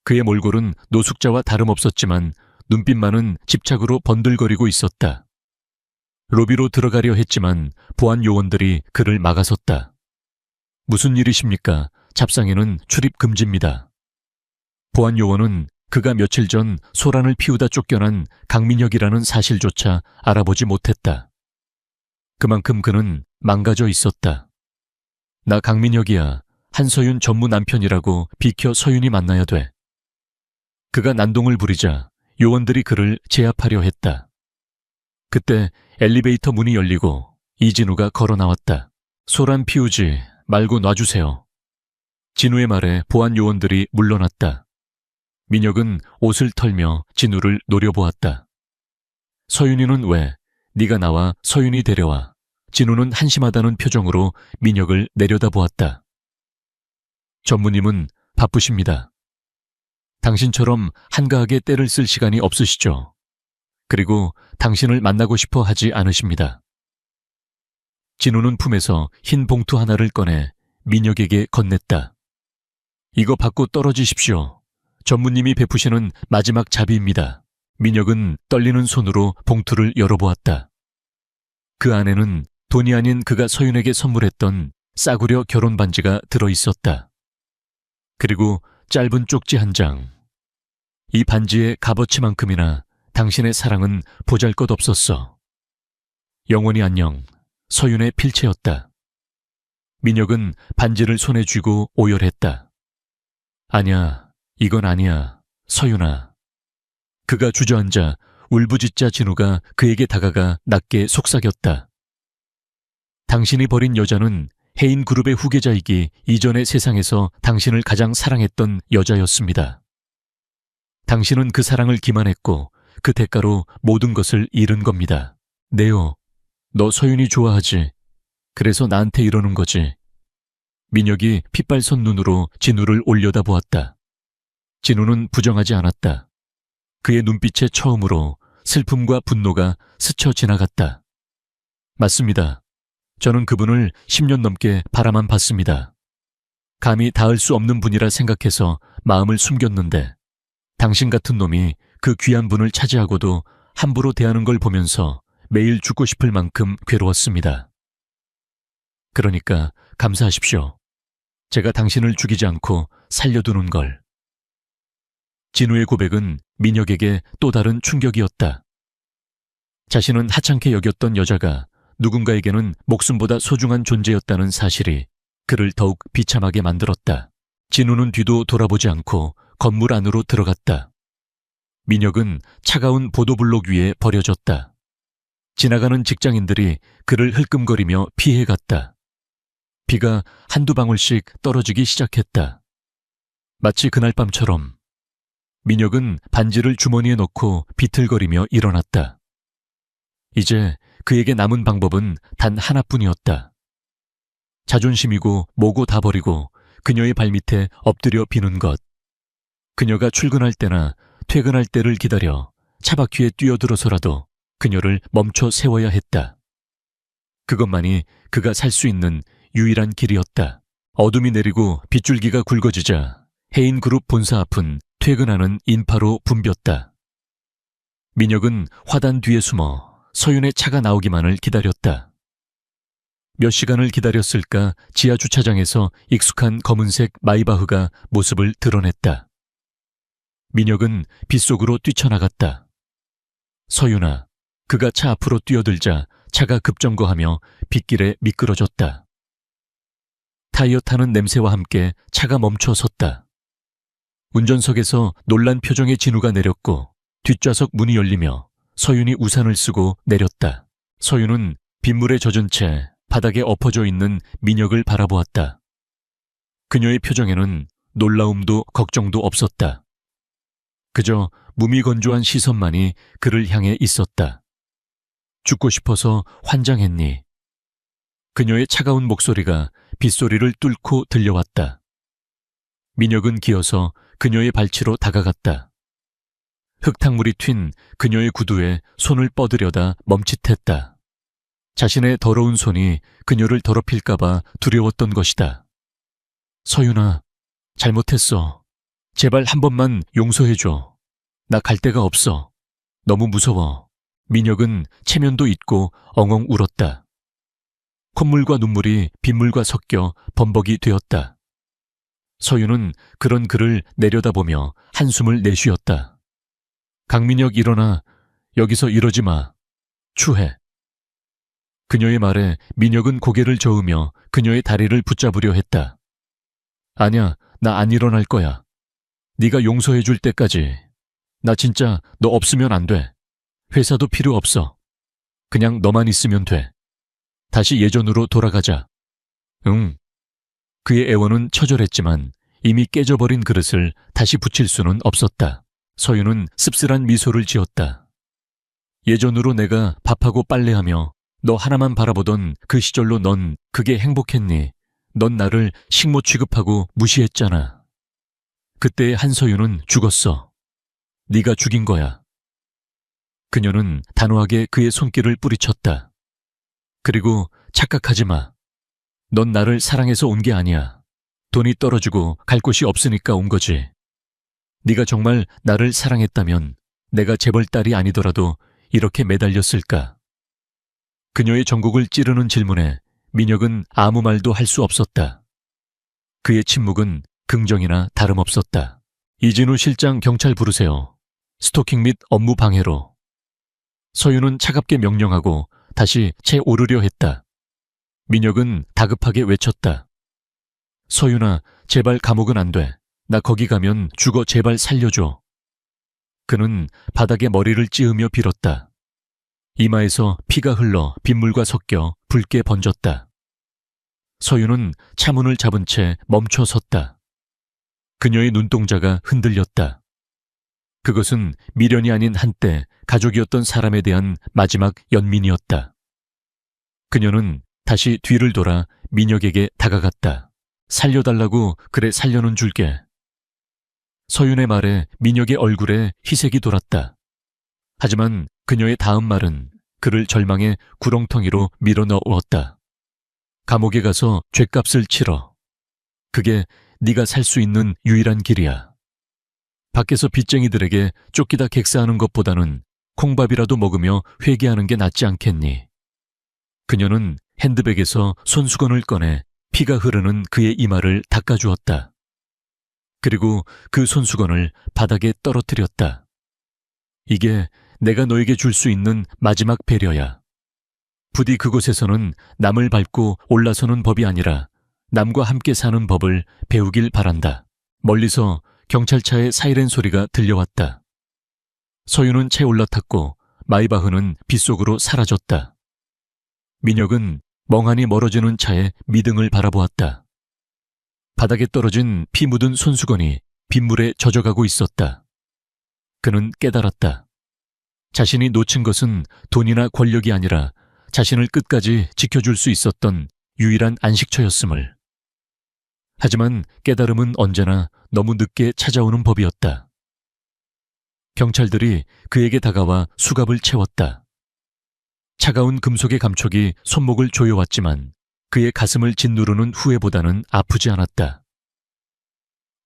그의 몰골은 노숙자와 다름없었지만 눈빛만은 집착으로 번들거리고 있었다. 로비로 들어가려 했지만 보안 요원들이 그를 막아섰다. 무슨 일이십니까? 잡상에는 출입 금지입니다. 보안 요원은 그가 며칠 전 소란을 피우다 쫓겨난 강민혁이라는 사실조차 알아보지 못했다. 그만큼 그는 망가져 있었다. 나 강민혁이야. 한서윤 전무 남편이라고 비켜 서윤이 만나야 돼. 그가 난동을 부리자 요원들이 그를 제압하려 했다. 그때 엘리베이터 문이 열리고 이진우가 걸어 나왔다. 소란 피우지 말고 놔주세요. 진우의 말에 보안 요원들이 물러났다. 민혁은 옷을 털며 진우를 노려보았다. 서윤이는 왜? 네가 나와 서윤이 데려와. 진우는 한심하다는 표정으로 민혁을 내려다보았다. 전무님은 바쁘십니다. 당신처럼 한가하게 때를 쓸 시간이 없으시죠. 그리고 당신을 만나고 싶어 하지 않으십니다. 진우는 품에서 흰 봉투 하나를 꺼내 민혁에게 건넸다. 이거 받고 떨어지십시오. 전무님이 베푸시는 마지막 자비입니다. 민혁은 떨리는 손으로 봉투를 열어보았다. 그 안에는 돈이 아닌 그가 서윤에게 선물했던 싸구려 결혼 반지가 들어있었다. 그리고 짧은 쪽지 한 장. 이 반지의 값어치만큼이나 당신의 사랑은 보잘것없었어. 영원히 안녕. 서윤의 필체였다. 민혁은 반지를 손에 쥐고 오열했다. 아니야, 이건 아니야. 서윤아. 그가 주저앉아 울부짖자 진우가 그에게 다가가 낮게 속삭였다. 당신이 버린 여자는 해인그룹의 후계자이기 이전의 세상에서 당신을 가장 사랑했던 여자였습니다. 당신은 그 사랑을 기만했고 그 대가로 모든 것을 잃은 겁니다. 네요. 너 서윤이 좋아하지? 그래서 나한테 이러는 거지. 민혁이 핏발선 눈으로 진우를 올려다보았다. 진우는 부정하지 않았다. 그의 눈빛에 처음으로 슬픔과 분노가 스쳐 지나갔다. 맞습니다. 저는 그분을 10년 넘게 바라만 봤습니다. 감히 닿을 수 없는 분이라 생각해서 마음을 숨겼는데 당신 같은 놈이 그 귀한 분을 차지하고도 함부로 대하는 걸 보면서 매일 죽고 싶을 만큼 괴로웠습니다. 그러니까 감사하십시오. 제가 당신을 죽이지 않고 살려두는 걸. 진우의 고백은 민혁에게 또 다른 충격이었다. 자신은 하찮게 여겼던 여자가 누군가에게는 목숨보다 소중한 존재였다는 사실이 그를 더욱 비참하게 만들었다. 진우는 뒤도 돌아보지 않고 건물 안으로 들어갔다. 민혁은 차가운 보도블록 위에 버려졌다. 지나가는 직장인들이 그를 흘끔거리며 피해갔다. 비가 한두 방울씩 떨어지기 시작했다. 마치 그날 밤처럼 민혁은 반지를 주머니에 넣고 비틀거리며 일어났다. 이제 그에게 남은 방법은 단 하나뿐이었다. 자존심이고 뭐고 다 버리고 그녀의 발밑에 엎드려 비는 것. 그녀가 출근할 때나 퇴근할 때를 기다려 차바퀴에 뛰어들어서라도 그녀를 멈춰 세워야 했다. 그것만이 그가 살 수 있는 유일한 길이었다. 어둠이 내리고 빗줄기가 굵어지자 해인그룹 본사 앞은 퇴근하는 인파로 붐볐다. 민혁은 화단 뒤에 숨어 서윤의 차가 나오기만을 기다렸다. 몇 시간을 기다렸을까 지하 주차장에서 익숙한 검은색 마이바흐가 모습을 드러냈다. 민혁은 빗속으로 뛰쳐나갔다. 서윤아, 그가 차 앞으로 뛰어들자 차가 급정거하며 빗길에 미끄러졌다. 타이어 타는 냄새와 함께 차가 멈춰 섰다. 운전석에서 놀란 표정의 진우가 내렸고 뒷좌석 문이 열리며 서윤이 우산을 쓰고 내렸다. 서윤은 빗물에 젖은 채 바닥에 엎어져 있는 민혁을 바라보았다. 그녀의 표정에는 놀라움도 걱정도 없었다. 그저 무미건조한 시선만이 그를 향해 있었다. 죽고 싶어서 환장했니? 그녀의 차가운 목소리가 빗소리를 뚫고 들려왔다. 민혁은 기어서 그녀의 발치로 다가갔다. 흙탕물이 튄 그녀의 구두에 손을 뻗으려다 멈칫했다. 자신의 더러운 손이 그녀를 더럽힐까봐 두려웠던 것이다. 서윤아, 잘못했어. 제발 한 번만 용서해줘. 나 갈 데가 없어. 너무 무서워. 민혁은 체면도 잊고 엉엉 울었다. 콧물과 눈물이 빗물과 섞여 범벅이 되었다. 서윤은 그런 그를 내려다보며 한숨을 내쉬었다. 강민혁 일어나. 여기서 이러지 마. 추해. 그녀의 말에 민혁은 고개를 저으며 그녀의 다리를 붙잡으려 했다. 아냐, 나 안 일어날 거야. 네가 용서해 줄 때까지. 나 진짜 너 없으면 안 돼. 회사도 필요 없어. 그냥 너만 있으면 돼. 다시 예전으로 돌아가자. 응. 그의 애원은 처절했지만 이미 깨져버린 그릇을 다시 붙일 수는 없었다. 서윤은 씁쓸한 미소를 지었다. 예전으로 내가 밥하고 빨래하며 너 하나만 바라보던 그 시절로 넌 그게 행복했니? 넌 나를 식모 취급하고 무시했잖아. 그때의 한서윤은 죽었어. 네가 죽인 거야. 그녀는 단호하게 그의 손길을 뿌리쳤다. 그리고 착각하지 마. 넌 나를 사랑해서 온 게 아니야. 돈이 떨어지고 갈 곳이 없으니까 온 거지. 네가 정말 나를 사랑했다면 내가 재벌딸이 아니더라도 이렇게 매달렸을까? 그녀의 전곡을 찌르는 질문에 민혁은 아무 말도 할 수 없었다. 그의 침묵은 긍정이나 다름없었다. 이진우 실장 경찰 부르세요. 스토킹 및 업무 방해로. 서윤은 차갑게 명령하고 다시 채 오르려 했다. 민혁은 다급하게 외쳤다. 서윤아, 제발 감옥은 안 돼. 나 거기 가면 죽어. 제발 살려줘. 그는 바닥에 머리를 찌으며 빌었다. 이마에서 피가 흘러 빗물과 섞여 붉게 번졌다. 서윤은 차문을 잡은 채 멈춰 섰다. 그녀의 눈동자가 흔들렸다. 그것은 미련이 아닌 한때 가족이었던 사람에 대한 마지막 연민이었다. 그녀는 다시 뒤를 돌아 민혁에게 다가갔다. 살려달라고 그래 살려는 줄게. 서윤의 말에 민혁의 얼굴에 희색이 돌았다. 하지만 그녀의 다음 말은 그를 절망의 구렁텅이로 밀어넣었다. 감옥에 가서 죗값을 치러. 그게 네가 살 수 있는 유일한 길이야. 밖에서 빚쟁이들에게 쫓기다 객사하는 것보다는 콩밥이라도 먹으며 회개하는 게 낫지 않겠니? 그녀는 핸드백에서 손수건을 꺼내 피가 흐르는 그의 이마를 닦아주었다. 그리고 그 손수건을 바닥에 떨어뜨렸다. 이게 내가 너에게 줄 수 있는 마지막 배려야. 부디 그곳에서는 남을 밟고 올라서는 법이 아니라 남과 함께 사는 법을 배우길 바란다. 멀리서 경찰차의 사이렌 소리가 들려왔다. 서윤은 채 올라탔고 마이바흐는 빗속으로 사라졌다. 민혁은 멍하니 멀어지는 차에 미등을 바라보았다. 바닥에 떨어진 피 묻은 손수건이 빗물에 젖어가고 있었다. 그는 깨달았다. 자신이 놓친 것은 돈이나 권력이 아니라 자신을 끝까지 지켜줄 수 있었던 유일한 안식처였음을. 하지만 깨달음은 언제나 너무 늦게 찾아오는 법이었다. 경찰들이 그에게 다가와 수갑을 채웠다. 차가운 금속의 감촉이 손목을 조여왔지만 그의 가슴을 짓누르는 후회보다는 아프지 않았다.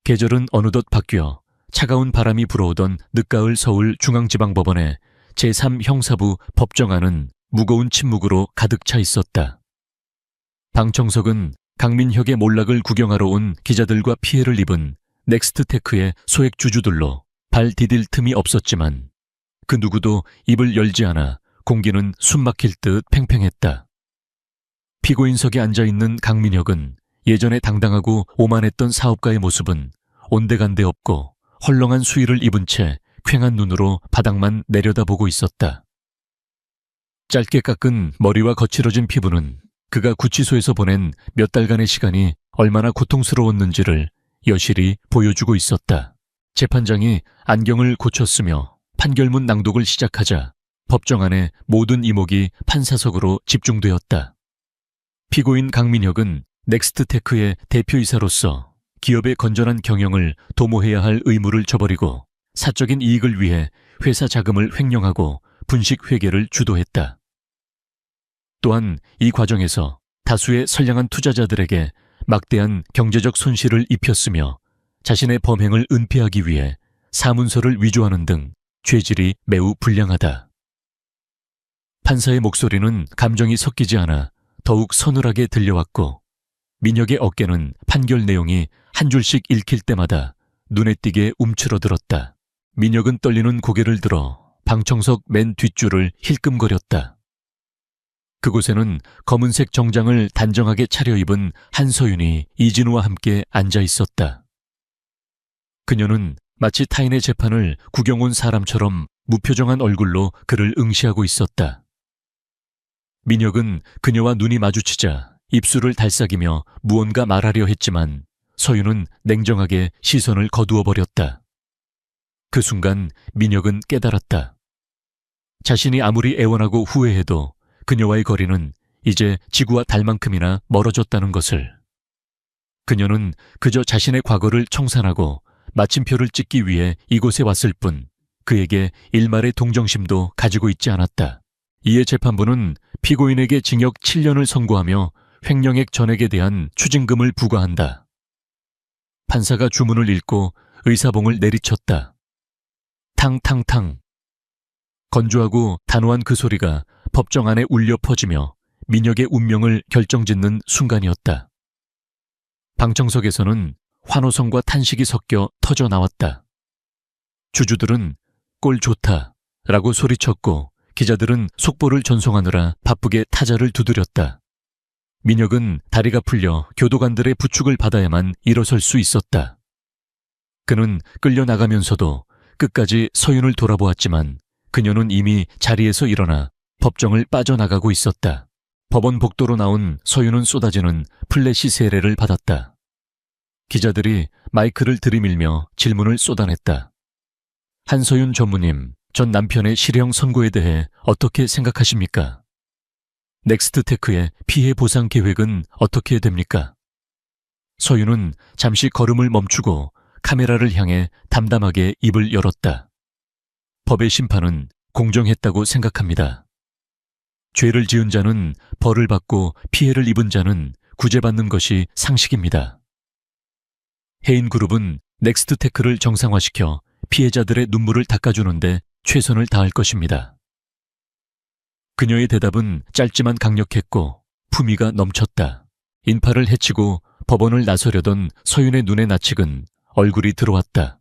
계절은 어느덧 바뀌어 차가운 바람이 불어오던 늦가을 서울 중앙지방법원에 제3형사부 법정안은 무거운 침묵으로 가득 차 있었다. 방청석은 강민혁의 몰락을 구경하러 온 기자들과 피해를 입은 넥스트테크의 소액 주주들로 발 디딜 틈이 없었지만 그 누구도 입을 열지 않아 공기는 숨막힐 듯 팽팽했다. 피고인석에 앉아있는 강민혁은 예전에 당당하고 오만했던 사업가의 모습은 온데간데 없고 헐렁한 수의를 입은 채 퀭한 눈으로 바닥만 내려다보고 있었다. 짧게 깎은 머리와 거칠어진 피부는 그가 구치소에서 보낸 몇 달간의 시간이 얼마나 고통스러웠는지를 여실히 보여주고 있었다. 재판장이 안경을 고쳤으며 판결문 낭독을 시작하자 법정 안의 모든 이목이 판사석으로 집중되었다. 피고인 강민혁은 넥스트테크의 대표이사로서 기업의 건전한 경영을 도모해야 할 의무를 저버리고 사적인 이익을 위해 회사 자금을 횡령하고 분식 회계를 주도했다. 또한 이 과정에서 다수의 선량한 투자자들에게 막대한 경제적 손실을 입혔으며 자신의 범행을 은폐하기 위해 사문서를 위조하는 등 죄질이 매우 불량하다. 판사의 목소리는 감정이 섞이지 않아 더욱 서늘하게 들려왔고 민혁의 어깨는 판결 내용이 한 줄씩 읽힐 때마다 눈에 띄게 움츠러들었다. 민혁은 떨리는 고개를 들어 방청석 맨 뒷줄을 힐끔거렸다. 그곳에는 검은색 정장을 단정하게 차려입은 한서윤이 이진우와 함께 앉아 있었다. 그녀는 마치 타인의 재판을 구경 온 사람처럼 무표정한 얼굴로 그를 응시하고 있었다. 민혁은 그녀와 눈이 마주치자 입술을 달싹이며 무언가 말하려 했지만 서윤은 냉정하게 시선을 거두어 버렸다. 그 순간 민혁은 깨달았다. 자신이 아무리 애원하고 후회해도 그녀와의 거리는 이제 지구와 달만큼이나 멀어졌다는 것을. 그녀는 그저 자신의 과거를 청산하고 마침표를 찍기 위해 이곳에 왔을 뿐 그에게 일말의 동정심도 가지고 있지 않았다. 이에 재판부는 피고인에게 징역 7년을 선고하며 횡령액 전액에 대한 추징금을 부과한다. 판사가 주문을 읽고 의사봉을 내리쳤다. 탕탕탕. 건조하고 단호한 그 소리가 법정 안에 울려 퍼지며 민혁의 운명을 결정짓는 순간이었다. 방청석에서는 환호성과 탄식이 섞여 터져 나왔다. 주주들은 꼴 좋다 라고 소리쳤고 기자들은 속보를 전송하느라 바쁘게 타자를 두드렸다. 민혁은 다리가 풀려 교도관들의 부축을 받아야만 일어설 수 있었다. 그는 끌려나가면서도 끝까지 서윤을 돌아보았지만 그녀는 이미 자리에서 일어나 법정을 빠져나가고 있었다. 법원 복도로 나온 서윤은 쏟아지는 플래시 세례를 받았다. 기자들이 마이크를 들이밀며 질문을 쏟아냈다. 한서윤 전무님, 전 남편의 실형 선고에 대해 어떻게 생각하십니까? 넥스트테크의 피해 보상 계획은 어떻게 됩니까? 서윤은 잠시 걸음을 멈추고 카메라를 향해 담담하게 입을 열었다. 법의 심판은 공정했다고 생각합니다. 죄를 지은 자는 벌을 받고 피해를 입은 자는 구제받는 것이 상식입니다. 해인그룹은 넥스트테크를 정상화시켜 피해자들의 눈물을 닦아주는데 최선을 다할 것입니다. 그녀의 대답은 짧지만 강력했고 품위가 넘쳤다. 인파를 해치고 법원을 나서려던 서윤의 눈에 나치근 얼굴이 들어왔다.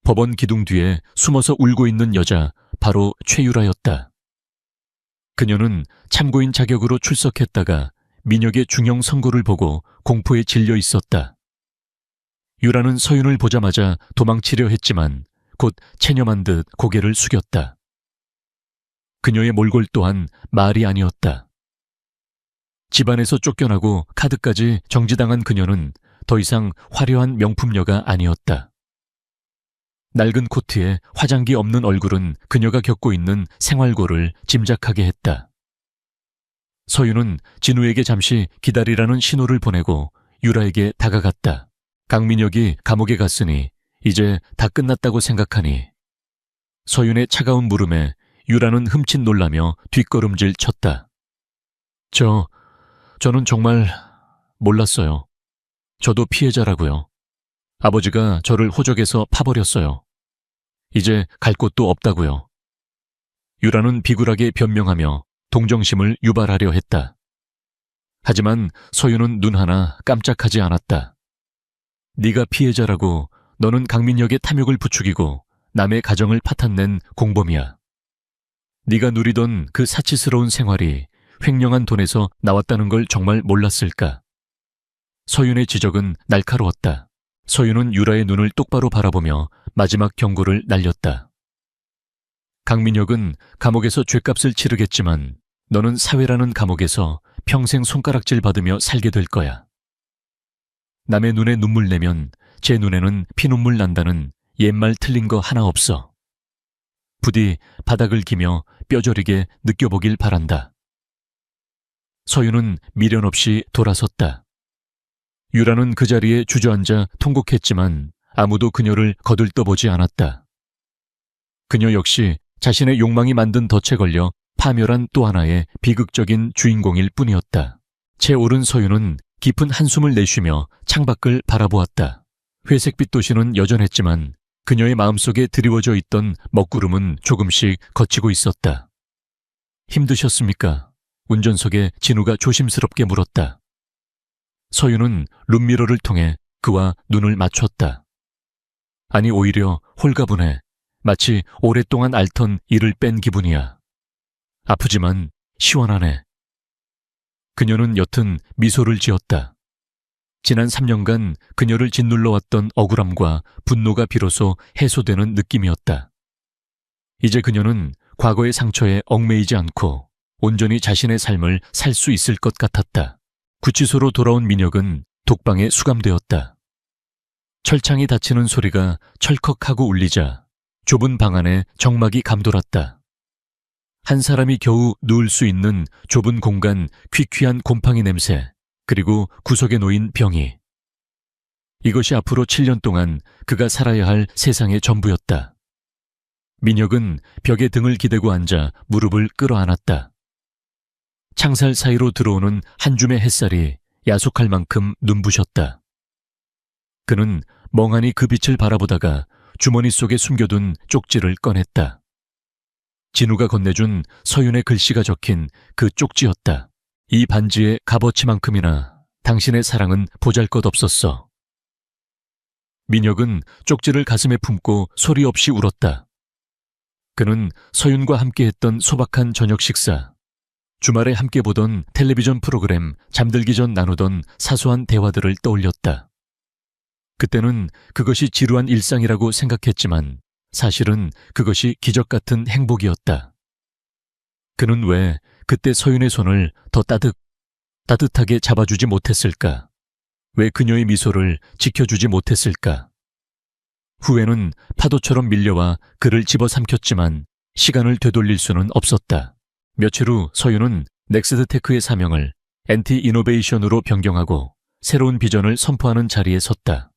법원 기둥 뒤에 숨어서 울고 있는 여자, 바로 최유라였다. 그녀는 참고인 자격으로 출석했다가 민혁의 중형 선고를 보고 공포에 질려 있었다. 유라는 서윤을 보자마자 도망치려 했지만 곧 체념한 듯 고개를 숙였다. 그녀의 몰골 또한 말이 아니었다. 집안에서 쫓겨나고 카드까지 정지당한 그녀는 더 이상 화려한 명품녀가 아니었다. 낡은 코트에 화장기 없는 얼굴은 그녀가 겪고 있는 생활고를 짐작하게 했다. 서윤은 진우에게 잠시 기다리라는 신호를 보내고 유라에게 다가갔다. 강민혁이 감옥에 갔으니 이제 다 끝났다고 생각하니. 서윤의 차가운 물음에 유라는 흠칫 놀라며 뒷걸음질 쳤다. 저는 정말 몰랐어요. 저도 피해자라고요. 아버지가 저를 호적에서 파버렸어요. 이제 갈 곳도 없다고요. 유라는 비굴하게 변명하며 동정심을 유발하려 했다. 하지만 서윤은 눈 하나 깜짝하지 않았다. 네가 피해자라고 너는 강민혁의 탐욕을 부추기고 남의 가정을 파탄낸 공범이야. 네가 누리던 그 사치스러운 생활이 횡령한 돈에서 나왔다는 걸 정말 몰랐을까? 서윤의 지적은 날카로웠다. 서윤은 유라의 눈을 똑바로 바라보며 마지막 경고를 날렸다. 강민혁은 감옥에서 죗값을 치르겠지만 너는 사회라는 감옥에서 평생 손가락질 받으며 살게 될 거야. 남의 눈에 눈물 내면 제 눈에는 피눈물 난다는 옛말 틀린 거 하나 없어. 부디 바닥을 기며 뼈저리게 느껴보길 바란다. 서윤은 미련 없이 돌아섰다. 유라는 그 자리에 주저앉아 통곡했지만 아무도 그녀를 거들떠보지 않았다. 그녀 역시 자신의 욕망이 만든 덫에 걸려 파멸한 또 하나의 비극적인 주인공일 뿐이었다. 채 오른 서윤은 깊은 한숨을 내쉬며 창밖을 바라보았다. 회색빛 도시는 여전했지만 그녀의 마음속에 드리워져 있던 먹구름은 조금씩 걷히고 있었다. 힘드셨습니까? 운전석에 진우가 조심스럽게 물었다. 서윤은 룸미러를 통해 그와 눈을 맞췄다. 아니, 오히려 홀가분해. 마치 오랫동안 앓던 이를 뺀 기분이야. 아프지만 시원하네. 그녀는 옅은 미소를 지었다. 지난 3년간 그녀를 짓눌러왔던 억울함과 분노가 비로소 해소되는 느낌이었다. 이제 그녀는 과거의 상처에 얽매이지 않고 온전히 자신의 삶을 살 수 있을 것 같았다. 구치소로 돌아온 민혁은 독방에 수감되었다. 철창이 닫히는 소리가 철컥하고 울리자 좁은 방 안에 정막이 감돌았다. 한 사람이 겨우 누울 수 있는 좁은 공간, 퀴퀴한 곰팡이 냄새, 그리고 구석에 놓인 병이. 이것이 앞으로 7년 동안 그가 살아야 할 세상의 전부였다. 민혁은 벽에 등을 기대고 앉아 무릎을 끌어안았다. 창살 사이로 들어오는 한 줌의 햇살이 야속할 만큼 눈부셨다. 그는 멍하니 그 빛을 바라보다가 주머니 속에 숨겨둔 쪽지를 꺼냈다. 진우가 건네준 서윤의 글씨가 적힌 그 쪽지였다. 이 반지의 값어치만큼이나 당신의 사랑은 보잘것없었어. 민혁은 쪽지를 가슴에 품고 소리 없이 울었다. 그는 서윤과 함께했던 소박한 저녁 식사, 주말에 함께 보던 텔레비전 프로그램, 잠들기 전 나누던 사소한 대화들을 떠올렸다. 그때는 그것이 지루한 일상이라고 생각했지만 사실은 그것이 기적 같은 행복이었다. 그는 왜 그때 서윤의 손을 더 따뜻하게 잡아주지 못했을까? 왜 그녀의 미소를 지켜주지 못했을까? 후회는 파도처럼 밀려와 그를 집어삼켰지만 시간을 되돌릴 수는 없었다. 며칠 후 서윤은 넥스트테크의 사명을 엔티 이노베이션으로 변경하고 새로운 비전을 선포하는 자리에 섰다.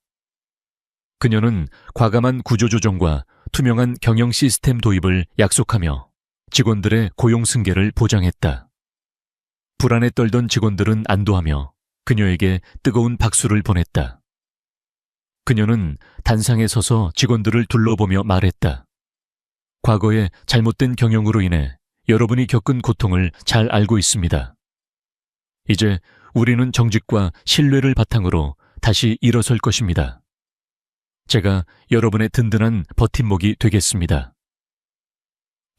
그녀는 과감한 구조조정과 투명한 경영 시스템 도입을 약속하며 직원들의 고용 승계를 보장했다. 불안에 떨던 직원들은 안도하며 그녀에게 뜨거운 박수를 보냈다. 그녀는 단상에 서서 직원들을 둘러보며 말했다. 과거의 잘못된 경영으로 인해 여러분이 겪은 고통을 잘 알고 있습니다. 이제 우리는 정직과 신뢰를 바탕으로 다시 일어설 것입니다. 제가 여러분의 든든한 버팀목이 되겠습니다.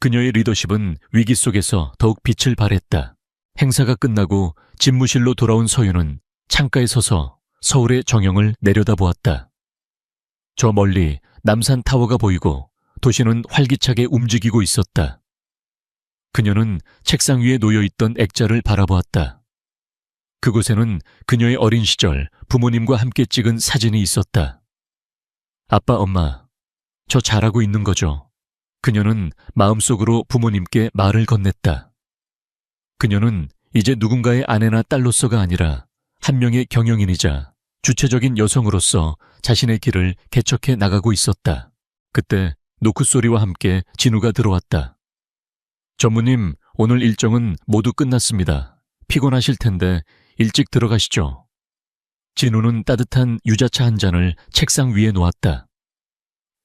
그녀의 리더십은 위기 속에서 더욱 빛을 발했다. 행사가 끝나고 집무실로 돌아온 서윤은 창가에 서서 서울의 정형을 내려다보았다. 저 멀리 남산 타워가 보이고 도시는 활기차게 움직이고 있었다. 그녀는 책상 위에 놓여있던 액자를 바라보았다. 그곳에는 그녀의 어린 시절 부모님과 함께 찍은 사진이 있었다. 아빠, 엄마, 저 잘하고 있는 거죠? 그녀는 마음속으로 부모님께 말을 건넸다. 그녀는 이제 누군가의 아내나 딸로서가 아니라 한 명의 경영인이자 주체적인 여성으로서 자신의 길을 개척해 나가고 있었다. 그때 노크 소리와 함께 진우가 들어왔다. 전무님, 오늘 일정은 모두 끝났습니다. 피곤하실 텐데 일찍 들어가시죠. 진우는 따뜻한 유자차 한 잔을 책상 위에 놓았다.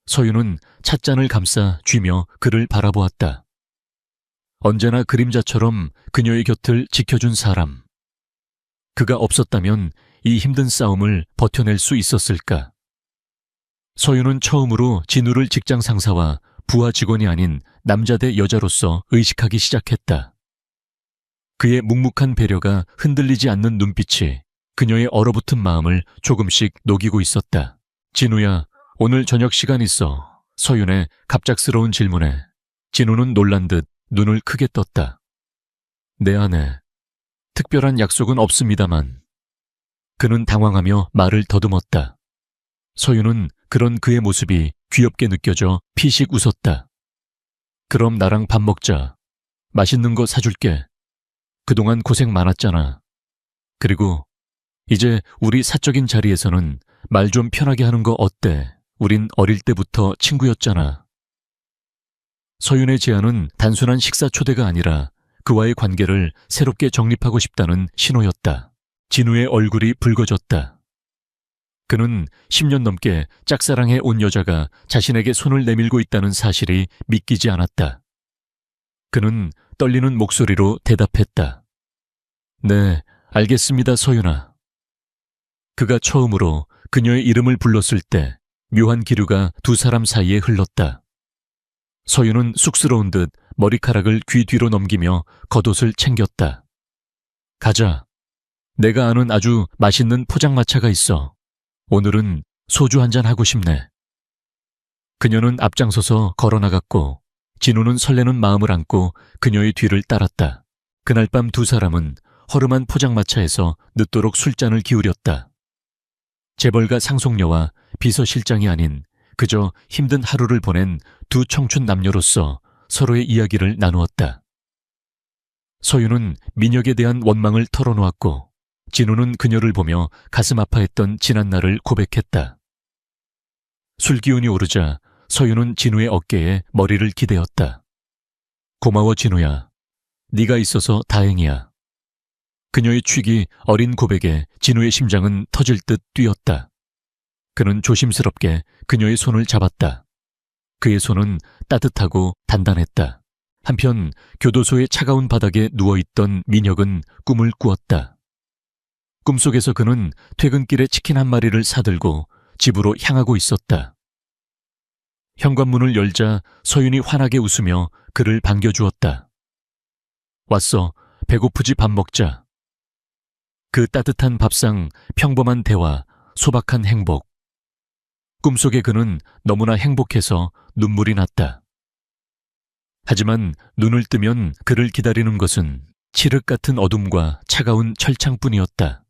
서윤은 찻잔을 감싸 쥐며 그를 바라보았다. 언제나 그림자처럼 그녀의 곁을 지켜준 사람. 그가 없었다면 이 힘든 싸움을 버텨낼 수 있었을까? 서윤은 처음으로 진우를 직장 상사와 부하 직원이 아닌 남자 대 여자로서 의식하기 시작했다. 그의 묵묵한 배려가 흔들리지 않는 눈빛이 그녀의 얼어붙은 마음을 조금씩 녹이고 있었다. 진우야, 오늘 저녁 시간 있어. 서윤의 갑작스러운 질문에 진우는 놀란 듯 눈을 크게 떴다. 내 안에 특별한 약속은 없습니다만. 그는 당황하며 말을 더듬었다. 서윤은 그런 그의 모습이 귀엽게 느껴져 피식 웃었다. 그럼 나랑 밥 먹자. 맛있는 거 사줄게. 그동안 고생 많았잖아. 그리고 이제 우리 사적인 자리에서는 말 좀 편하게 하는 거 어때? 우린 어릴 때부터 친구였잖아. 서윤의 제안은 단순한 식사 초대가 아니라 그와의 관계를 새롭게 정립하고 싶다는 신호였다. 진우의 얼굴이 붉어졌다. 그는 10년 넘게 짝사랑해 온 여자가 자신에게 손을 내밀고 있다는 사실이 믿기지 않았다. 그는 떨리는 목소리로 대답했다. 네, 알겠습니다, 서윤아. 그가 처음으로 그녀의 이름을 불렀을 때 묘한 기류가 두 사람 사이에 흘렀다. 서윤은 쑥스러운 듯 머리카락을 귀 뒤로 넘기며 겉옷을 챙겼다. 가자. 내가 아는 아주 맛있는 포장마차가 있어. 오늘은 소주 한잔 하고 싶네. 그녀는 앞장서서 걸어나갔고 진우는 설레는 마음을 안고 그녀의 뒤를 따랐다. 그날 밤 두 사람은 허름한 포장마차에서 늦도록 술잔을 기울였다. 재벌가 상속녀와 비서실장이 아닌 그저 힘든 하루를 보낸 두 청춘 남녀로서 서로의 이야기를 나누었다. 서윤은 민혁에 대한 원망을 털어놓았고 진우는 그녀를 보며 가슴 아파했던 지난 날을 고백했다. 술기운이 오르자 서윤은 진우의 어깨에 머리를 기대었다. 고마워 진우야. 네가 있어서 다행이야. 그녀의 취기 어린 고백에 진우의 심장은 터질 듯 뛰었다. 그는 조심스럽게 그녀의 손을 잡았다. 그의 손은 따뜻하고 단단했다. 한편 교도소의 차가운 바닥에 누워있던 민혁은 꿈을 꾸었다. 꿈속에서 그는 퇴근길에 치킨 한 마리를 사들고 집으로 향하고 있었다. 현관문을 열자 서윤이 환하게 웃으며 그를 반겨주었다. 왔어. 배고프지 밥 먹자. 그 따뜻한 밥상, 평범한 대화, 소박한 행복. 꿈속의 그는 너무나 행복해서 눈물이 났다. 하지만 눈을 뜨면 그를 기다리는 것은 칠흑 같은 어둠과 차가운 철창뿐이었다.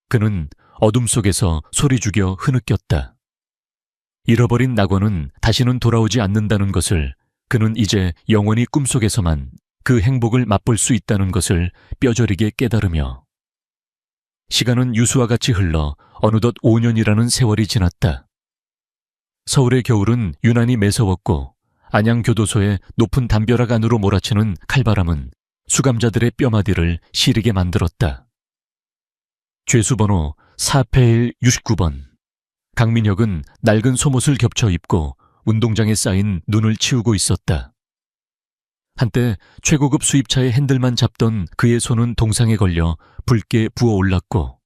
그는 어둠 속에서 소리 죽여 흐느꼈다. 잃어버린 낙원은 다시는 돌아오지 않는다는 것을, 그는 이제 영원히 꿈속에서만 그 행복을 맛볼 수 있다는 것을 뼈저리게 깨달으며, 시간은 유수와 같이 흘러 어느덧 5년이라는 세월이 지났다. 서울의 겨울은 유난히 매서웠고 안양교도소의 높은 담벼락 안으로 몰아치는 칼바람은 수감자들의 뼈마디를 시리게 만들었다. 죄수번호 4페일 69번. 강민혁은 낡은 속옷을 겹쳐 입고 운동장에 쌓인 눈을 치우고 있었다. 한때 최고급 수입차의 핸들만 잡던 그의 손은 동상에 걸려 붉게 부어올랐고,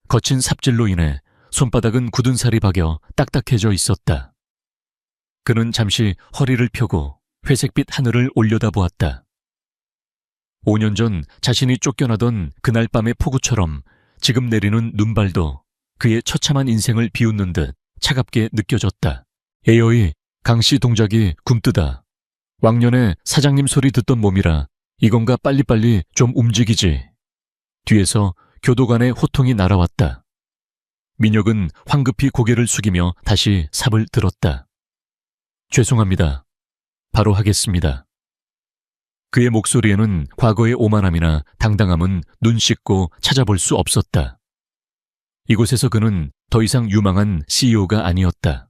거친 삽질로 인해 손바닥은 굳은 살이 박여 딱딱해져 있었다. 그는 잠시 허리를 펴고 회색빛 하늘을 올려다보았다. 5년 전 자신이 쫓겨나던 그날 밤의 폭우처럼 지금 내리는 눈발도 그의 처참한 인생을 비웃는 듯 차갑게 느껴졌다. 에어이, 강씨 동작이 굼뜨다. 왕년에 사장님 소리 듣던 몸이라 이건가 빨리빨리 좀 움직이지. 뒤에서 교도관의 호통이 날아왔다. 민혁은 황급히 고개를 숙이며 다시 삽을 들었다. 죄송합니다. 바로 하겠습니다. 그의 목소리에는 과거의 오만함이나 당당함은 눈 씻고 찾아볼 수 없었다. 이곳에서 그는 더 이상 유망한 CEO가 아니었다.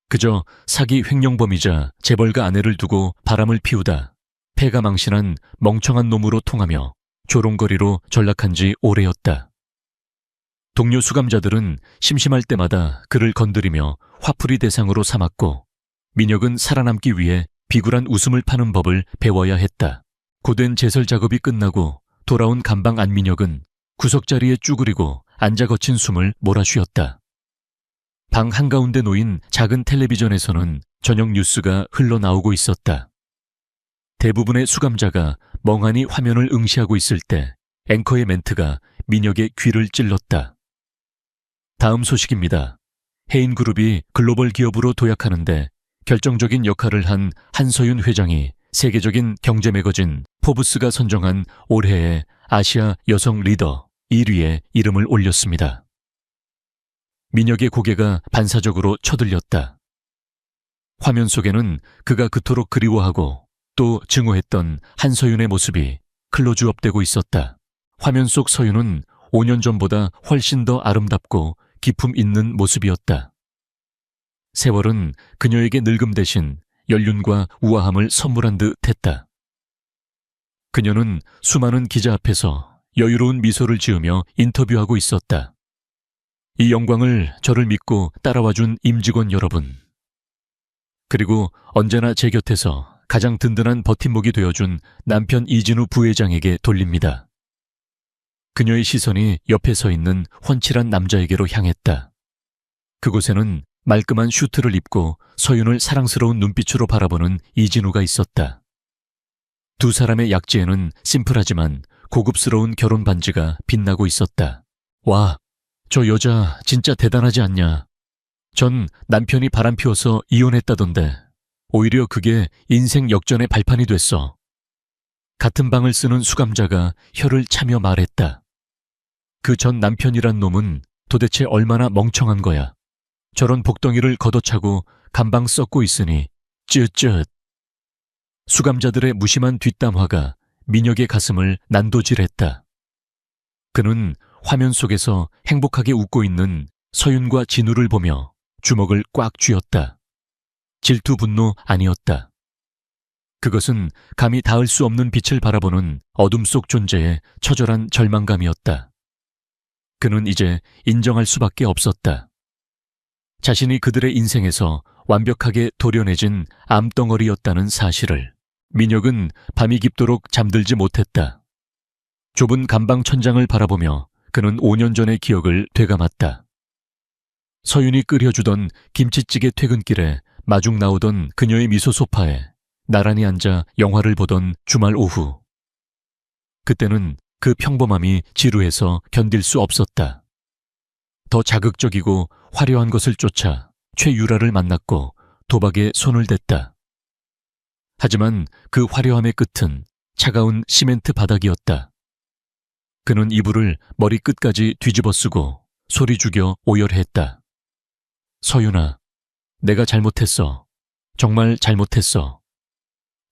그저 사기 횡령범이자 재벌가 아내를 두고 바람을 피우다 패가 망신한 멍청한 놈으로 통하며 조롱거리로 전락한 지 오래였다. 동료 수감자들은 심심할 때마다 그를 건드리며 화풀이 대상으로 삼았고, 민혁은 살아남기 위해 비굴한 웃음을 파는 법을 배워야 했다. 고된 제설 작업이 끝나고 돌아온 감방 안민혁은 구석자리에 쭈그리고 앉아 거친 숨을 몰아쉬었다. 방 한가운데 놓인 작은 텔레비전에서는 저녁 뉴스가 흘러나오고 있었다. 대부분의 수감자가 멍하니 화면을 응시하고 있을 때 앵커의 멘트가 민혁의 귀를 찔렀다. 다음 소식입니다. 해인그룹이 글로벌 기업으로 도약하는데 결정적인 역할을 한 한서윤 회장이 세계적인 경제 매거진 포브스가 선정한 올해의 아시아 여성 리더 1위에 이름을 올렸습니다. 민혁의 고개가 반사적으로 쳐들렸다. 화면 속에는 그가 그토록 그리워하고 또 증오했던 한서윤의 모습이 클로즈업되고 있었다. 화면 속 서윤은 5년 전보다 훨씬 더 아름답고 기품 있는 모습이었다. 세월은 그녀에게 늙음 대신 연륜과 우아함을 선물한 듯 했다. 그녀는 수많은 기자 앞에서 여유로운 미소를 지으며 인터뷰하고 있었다. 이 영광을 저를 믿고 따라와준 임직원 여러분, 그리고 언제나 제 곁에서 가장 든든한 버팀목이 되어준 남편 이진우 부회장에게 돌립니다. 그녀의 시선이 옆에 서 있는 훤칠한 남자에게로 향했다. 그곳에는 말끔한 슈트를 입고 서윤을 사랑스러운 눈빛으로 바라보는 이진우가 있었다. 두 사람의 약지에는 심플하지만 고급스러운 결혼 반지가 빛나고 있었다. 와, 저 여자 진짜 대단하지 않냐. 전 남편이 바람 피워서 이혼했다던데 오히려 그게 인생 역전의 발판이 됐어. 같은 방을 쓰는 수감자가 혀를 차며 말했다. 그 전 남편이란 놈은 도대체 얼마나 멍청한 거야. 저런 복덩이를 걷어차고 감방 썩고 있으니 쯧쯧. 수감자들의 무심한 뒷담화가 민혁의 가슴을 난도질했다. 그는 화면 속에서 행복하게 웃고 있는 서윤과 진우를 보며 주먹을 꽉 쥐었다. 질투 분노 아니었다. 그것은 감히 닿을 수 없는 빛을 바라보는 어둠 속 존재의 처절한 절망감이었다. 그는 이제 인정할 수밖에 없었다. 자신이 그들의 인생에서 완벽하게 도려내진 암덩어리였다는 사실을. 민혁은 밤이 깊도록 잠들지 못했다. 좁은 감방 천장을 바라보며 그는 5년 전의 기억을 되감았다. 서윤이 끓여주던 김치찌개 퇴근길에 마중 나오던 그녀의 미소 소파에 나란히 앉아 영화를 보던 주말 오후. 그때는 그 평범함이 지루해서 견딜 수 없었다. 더 자극적이고 화려한 것을 쫓아 최유라를 만났고 도박에 손을 댔다. 하지만 그 화려함의 끝은 차가운 시멘트 바닥이었다. 그는 이불을 머리 끝까지 뒤집어 쓰고 소리 죽여 오열했다. 서윤아, 내가 잘못했어. 정말 잘못했어.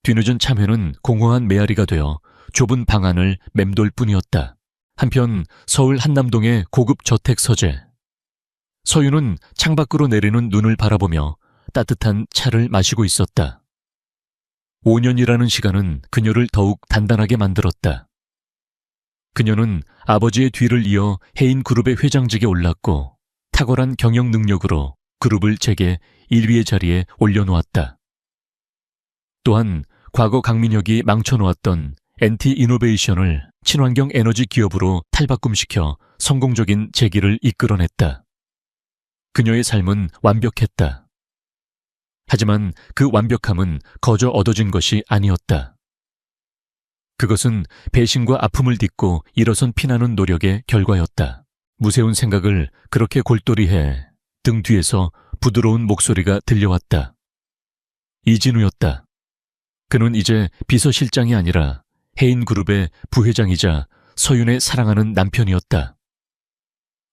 뒤늦은 참회는 공허한 메아리가 되어 좁은 방 안을 맴돌 뿐이었다. 한편 서울 한남동의 고급 저택 서재. 서윤은 창밖으로 내리는 눈을 바라보며 따뜻한 차를 마시고 있었다. 5년이라는 시간은 그녀를 더욱 단단하게 만들었다. 그녀는 아버지의 뒤를 이어 해인그룹의 회장직에 올랐고 탁월한 경영 능력으로 그룹을 재계 1위의 자리에 올려놓았다. 또한 과거 강민혁이 망쳐놓았던 NT 이노베이션을 친환경 에너지 기업으로 탈바꿈시켜 성공적인 재기를 이끌어냈다. 그녀의 삶은 완벽했다. 하지만 그 완벽함은 거저 얻어진 것이 아니었다. 그것은 배신과 아픔을 딛고 일어선 피나는 노력의 결과였다. 무세운 생각을 그렇게 골똘히해 등 뒤에서 부드러운 목소리가 들려왔다. 이진우였다. 그는 이제 비서실장이 아니라 해인그룹의 부회장이자 서윤의 사랑하는 남편이었다.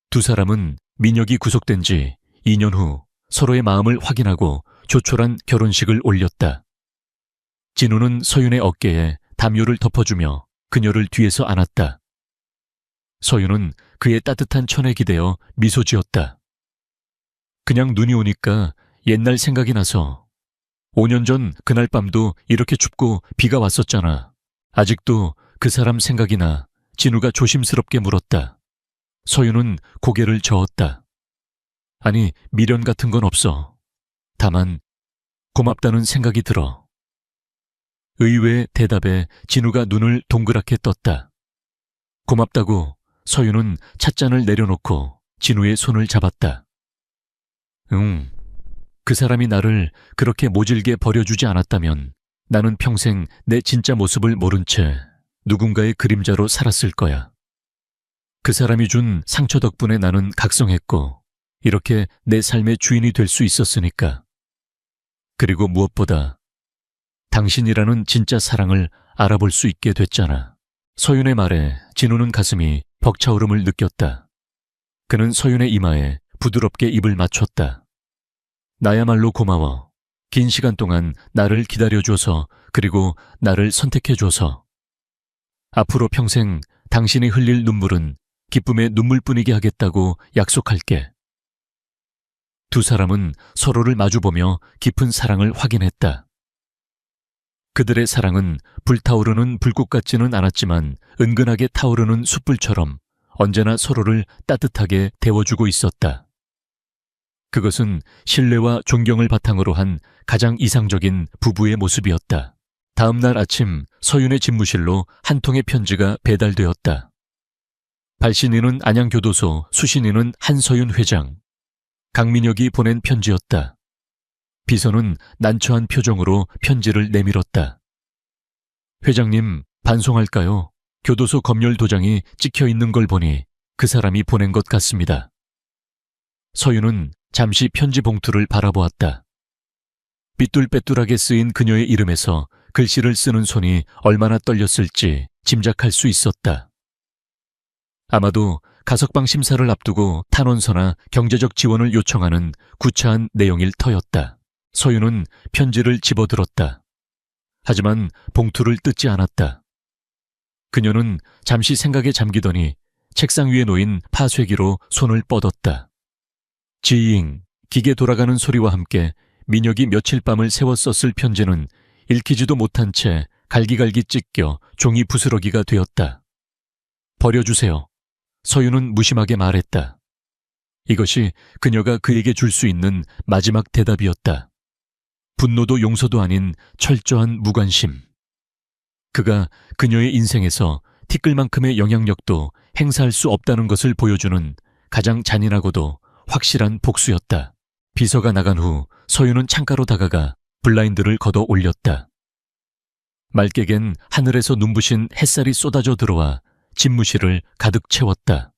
두 사람은 민혁이 구속된 지 2년 후 서로의 마음을 확인하고 조촐한 결혼식을 올렸다. 진우는 서윤의 어깨에 담요를 덮어주며 그녀를 뒤에서 안았다. 서윤은 그의 따뜻한 천에 기대어 미소 지었다. 그냥 눈이 오니까 옛날 생각이 나서 5년 전 그날 밤도 이렇게 춥고 비가 왔었잖아. 아직도 그 사람 생각이 나. 진우가 조심스럽게 물었다. 서윤은 고개를 저었다. 아니, 미련 같은 건 없어. 다만 고맙다는 생각이 들어. 의외의 대답에 진우가 눈을 동그랗게 떴다. 고맙다고. 서윤은 찻잔을 내려놓고 진우의 손을 잡았다. 응, 그 사람이 나를 그렇게 모질게 버려주지 않았다면 나는 평생 내 진짜 모습을 모른 채 누군가의 그림자로 살았을 거야. 그 사람이 준 상처 덕분에 나는 각성했고 이렇게 내 삶의 주인이 될 수 있었으니까. 그리고 무엇보다 당신이라는 진짜 사랑을 알아볼 수 있게 됐잖아. 서윤의 말에 진우는 가슴이 벅차오름을 느꼈다. 그는 서윤의 이마에 부드럽게 입을 맞췄다. 나야말로 고마워. 긴 시간 동안 나를 기다려줘서 그리고 나를 선택해줘서. 앞으로 평생 당신이 흘릴 눈물은 기쁨의 눈물뿐이게 하겠다고 약속할게. 두 사람은 서로를 마주보며 깊은 사랑을 확인했다. 그들의 사랑은 불타오르는 불꽃 같지는 않았지만 은근하게 타오르는 숯불처럼 언제나 서로를 따뜻하게 데워주고 있었다. 그것은 신뢰와 존경을 바탕으로 한 가장 이상적인 부부의 모습이었다. 다음 날 아침 서윤의 집무실로 한 통의 편지가 배달되었다. 발신인은 안양교도소, 수신인은 한서윤 회장. 강민혁이 보낸 편지였다. 비서는 난처한 표정으로 편지를 내밀었다. 회장님, 반송할까요? 교도소 검열 도장이 찍혀 있는 걸 보니 그 사람이 보낸 것 같습니다. 서윤은 잠시 편지 봉투를 바라보았다. 삐뚤빼뚤하게 쓰인 그녀의 이름에서 글씨를 쓰는 손이 얼마나 떨렸을지 짐작할 수 있었다. 아마도 가석방 심사를 앞두고 탄원서나 경제적 지원을 요청하는 구차한 내용일 터였다. 서윤은 편지를 집어들었다. 하지만 봉투를 뜯지 않았다. 그녀는 잠시 생각에 잠기더니 책상 위에 놓인 파쇄기로 손을 뻗었다. 지잉, 기계 돌아가는 소리와 함께 민혁이 며칠 밤을 새워 썼을 편지는 읽히지도 못한 채 갈기갈기 찢겨 종이 부스러기가 되었다. 버려주세요. 서윤은 무심하게 말했다. 이것이 그녀가 그에게 줄 수 있는 마지막 대답이었다. 분노도 용서도 아닌 철저한 무관심. 그가 그녀의 인생에서 티끌만큼의 영향력도 행사할 수 없다는 것을 보여주는 가장 잔인하고도 확실한 복수였다. 비서가 나간 후 서윤은 창가로 다가가 블라인드를 걷어 올렸다. 맑게 갠 하늘에서 눈부신 햇살이 쏟아져 들어와 집무실을 가득 채웠다.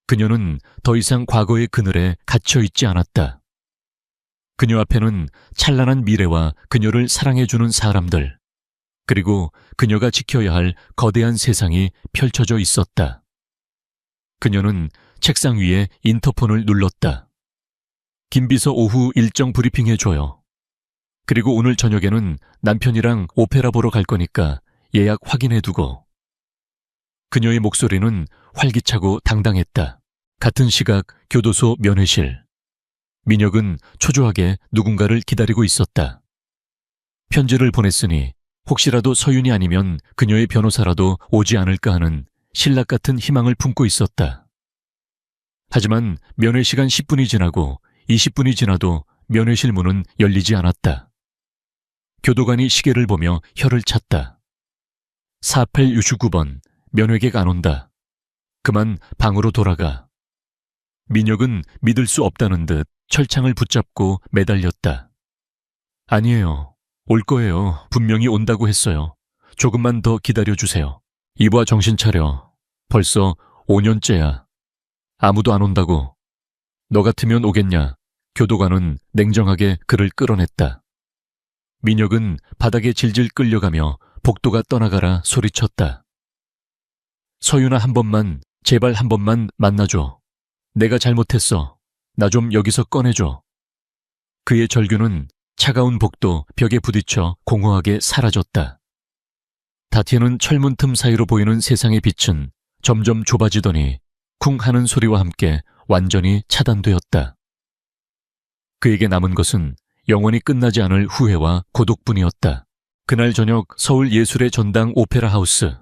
그녀는 더 이상 과거의 그늘에 갇혀 있지 않았다. 그녀 앞에는 찬란한 미래와 그녀를 사랑해주는 사람들, 그리고 그녀가 지켜야 할 거대한 세상이 펼쳐져 있었다. 그녀는 책상 위에 인터폰을 눌렀다. 김비서 오후 일정 브리핑해줘요. 그리고 오늘 저녁에는 남편이랑 오페라 보러 갈 거니까 예약 확인해두고. 그녀의 목소리는 활기차고 당당했다. 같은 시각 교도소 면회실. 민혁은 초조하게 누군가를 기다리고 있었다. 편지를 보냈으니 혹시라도 서윤이 아니면 그녀의 변호사라도 오지 않을까 하는 신락 같은 희망을 품고 있었다. 하지만 면회 시간 10분이 지나고 20분이 지나도 면회실 문은 열리지 않았다. 교도관이 시계를 보며 혀를 찼다. 4869번, 면회객 안 온다. 그만 방으로 돌아가. 민혁은 믿을 수 없다는 듯 철창을 붙잡고 매달렸다. 아니에요. 올 거예요. 분명히 온다고 했어요. 조금만 더 기다려주세요. 이봐, 정신 차려. 벌써 5년째야. 아무도 안 온다고. 너 같으면 오겠냐? 교도관은 냉정하게 그를 끌어냈다. 민혁은 바닥에 질질 끌려가며 복도가 떠나가라 소리쳤다. 서윤아, 한 번만, 제발 한 번만 만나줘. 내가 잘못했어. 나 좀 여기서 꺼내줘. 그의 절규는 차가운 복도 벽에 부딪혀 공허하게 사라졌다. 다티는 철문 틈 사이로 보이는 세상의 빛은 점점 좁아지더니 쿵 하는 소리와 함께 완전히 차단되었다. 그에게 남은 것은 영원히 끝나지 않을 후회와 고독뿐이었다. 그날 저녁 서울 예술의 전당 오페라 하우스.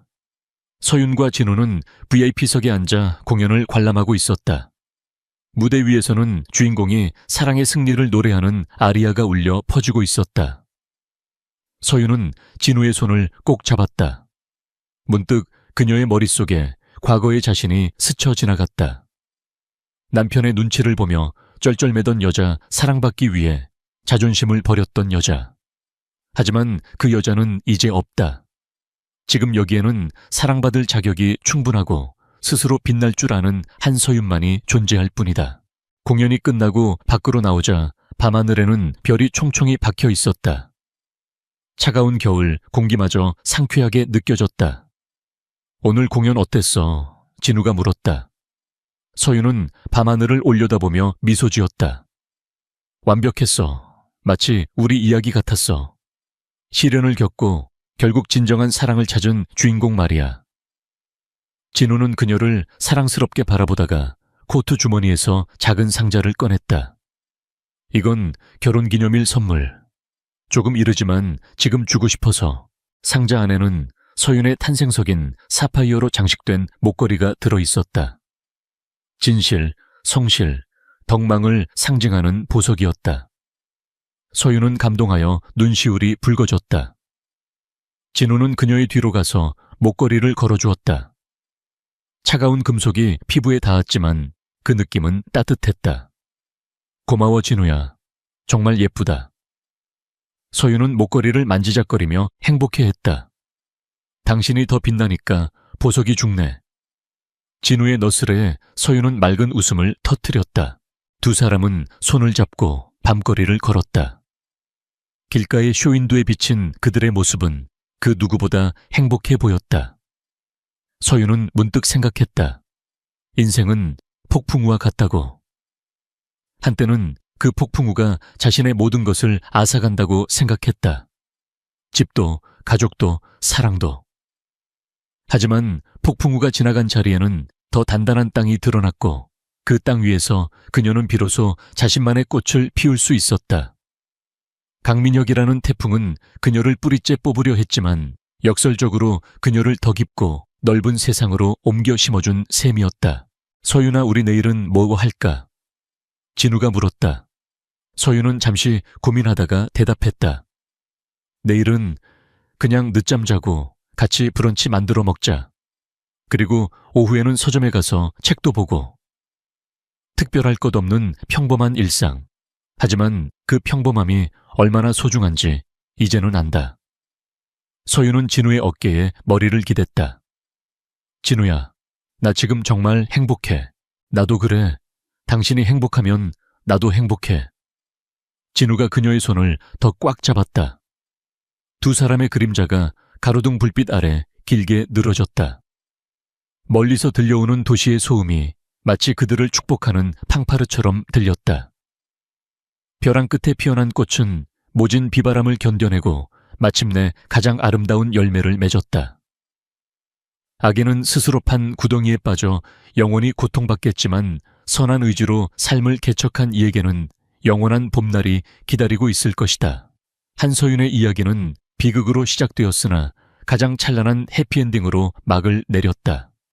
서윤과 진우는 VIP석에 앉아 공연을 관람하고 있었다. 무대 위에서는 주인공이 사랑의 승리를 노래하는 아리아가 울려 퍼지고 있었다. 서윤은 진우의 손을 꼭 잡았다. 문득 그녀의 머릿속에 과거의 자신이 스쳐 지나갔다. 남편의 눈치를 보며 쩔쩔매던 여자, 사랑받기 위해 자존심을 버렸던 여자. 하지만 그 여자는 이제 없다. 지금 여기에는 사랑받을 자격이 충분하고 스스로 빛날 줄 아는 한서윤만이 존재할 뿐이다. 공연이 끝나고 밖으로 나오자 밤하늘에는 별이 총총히 박혀 있었다. 차가운 겨울 공기마저 상쾌하게 느껴졌다. 오늘 공연 어땠어? 진우가 물었다. 서윤은 밤하늘을 올려다보며 미소 지었다. 완벽했어. 마치 우리 이야기 같았어. 시련을 겪고 결국 진정한 사랑을 찾은 주인공 말이야. 진우는 그녀를 사랑스럽게 바라보다가 코트 주머니에서 작은 상자를 꺼냈다. 이건 결혼기념일 선물. 조금 이르지만 지금 주고 싶어서. 상자 안에는 서윤의 탄생석인 사파이어로 장식된 목걸이가 들어있었다. 진실, 성실, 덕망을 상징하는 보석이었다. 서윤은 감동하여 눈시울이 붉어졌다. 진우는 그녀의 뒤로 가서 목걸이를 걸어주었다. 차가운 금속이 피부에 닿았지만 그 느낌은 따뜻했다. 고마워, 진우야. 정말 예쁘다. 서윤은 목걸이를 만지작거리며 행복해했다. 당신이 더 빛나니까 보석이 죽네. 진우의 너스레에 서윤은 맑은 웃음을 터뜨렸다. 두 사람은 손을 잡고 밤거리를 걸었다. 길가의 쇼윈도에 비친 그들의 모습은 그 누구보다 행복해 보였다. 서윤은 문득 생각했다. 인생은 폭풍우와 같다고. 한때는 그 폭풍우가 자신의 모든 것을 앗아간다고 생각했다. 집도, 가족도, 사랑도. 하지만 폭풍우가 지나간 자리에는 더 단단한 땅이 드러났고 그 땅 위에서 그녀는 비로소 자신만의 꽃을 피울 수 있었다. 강민혁이라는 태풍은 그녀를 뿌리째 뽑으려 했지만 역설적으로 그녀를 더 깊고 넓은 세상으로 옮겨 심어준 셈이었다. 서윤아, 우리 내일은 뭐 할까? 진우가 물었다. 서윤은 잠시 고민하다가 대답했다. 내일은 그냥 늦잠 자고 같이 브런치 만들어 먹자. 그리고 오후에는 서점에 가서 책도 보고. 특별할 것 없는 평범한 일상. 하지만 그 평범함이 얼마나 소중한지 이제는 안다. 서윤은 진우의 어깨에 머리를 기댔다. 진우야, 나 지금 정말 행복해. 나도 그래. 당신이 행복하면 나도 행복해. 진우가 그녀의 손을 더 꽉 잡았다. 두 사람의 그림자가 가로등 불빛 아래 길게 늘어졌다. 멀리서 들려오는 도시의 소음이 마치 그들을 축복하는 팡파르처럼 들렸다. 벼랑 끝에 피어난 꽃은 모진 비바람을 견뎌내고 마침내 가장 아름다운 열매를 맺었다. 아기는 스스로 판 구덩이에 빠져 영원히 고통받겠지만 선한 의지로 삶을 개척한 이에게는 영원한 봄날이 기다리고 있을 것이다. 한서윤의 이야기는 비극으로 시작되었으나 가장 찬란한 해피엔딩으로 막을 내렸다.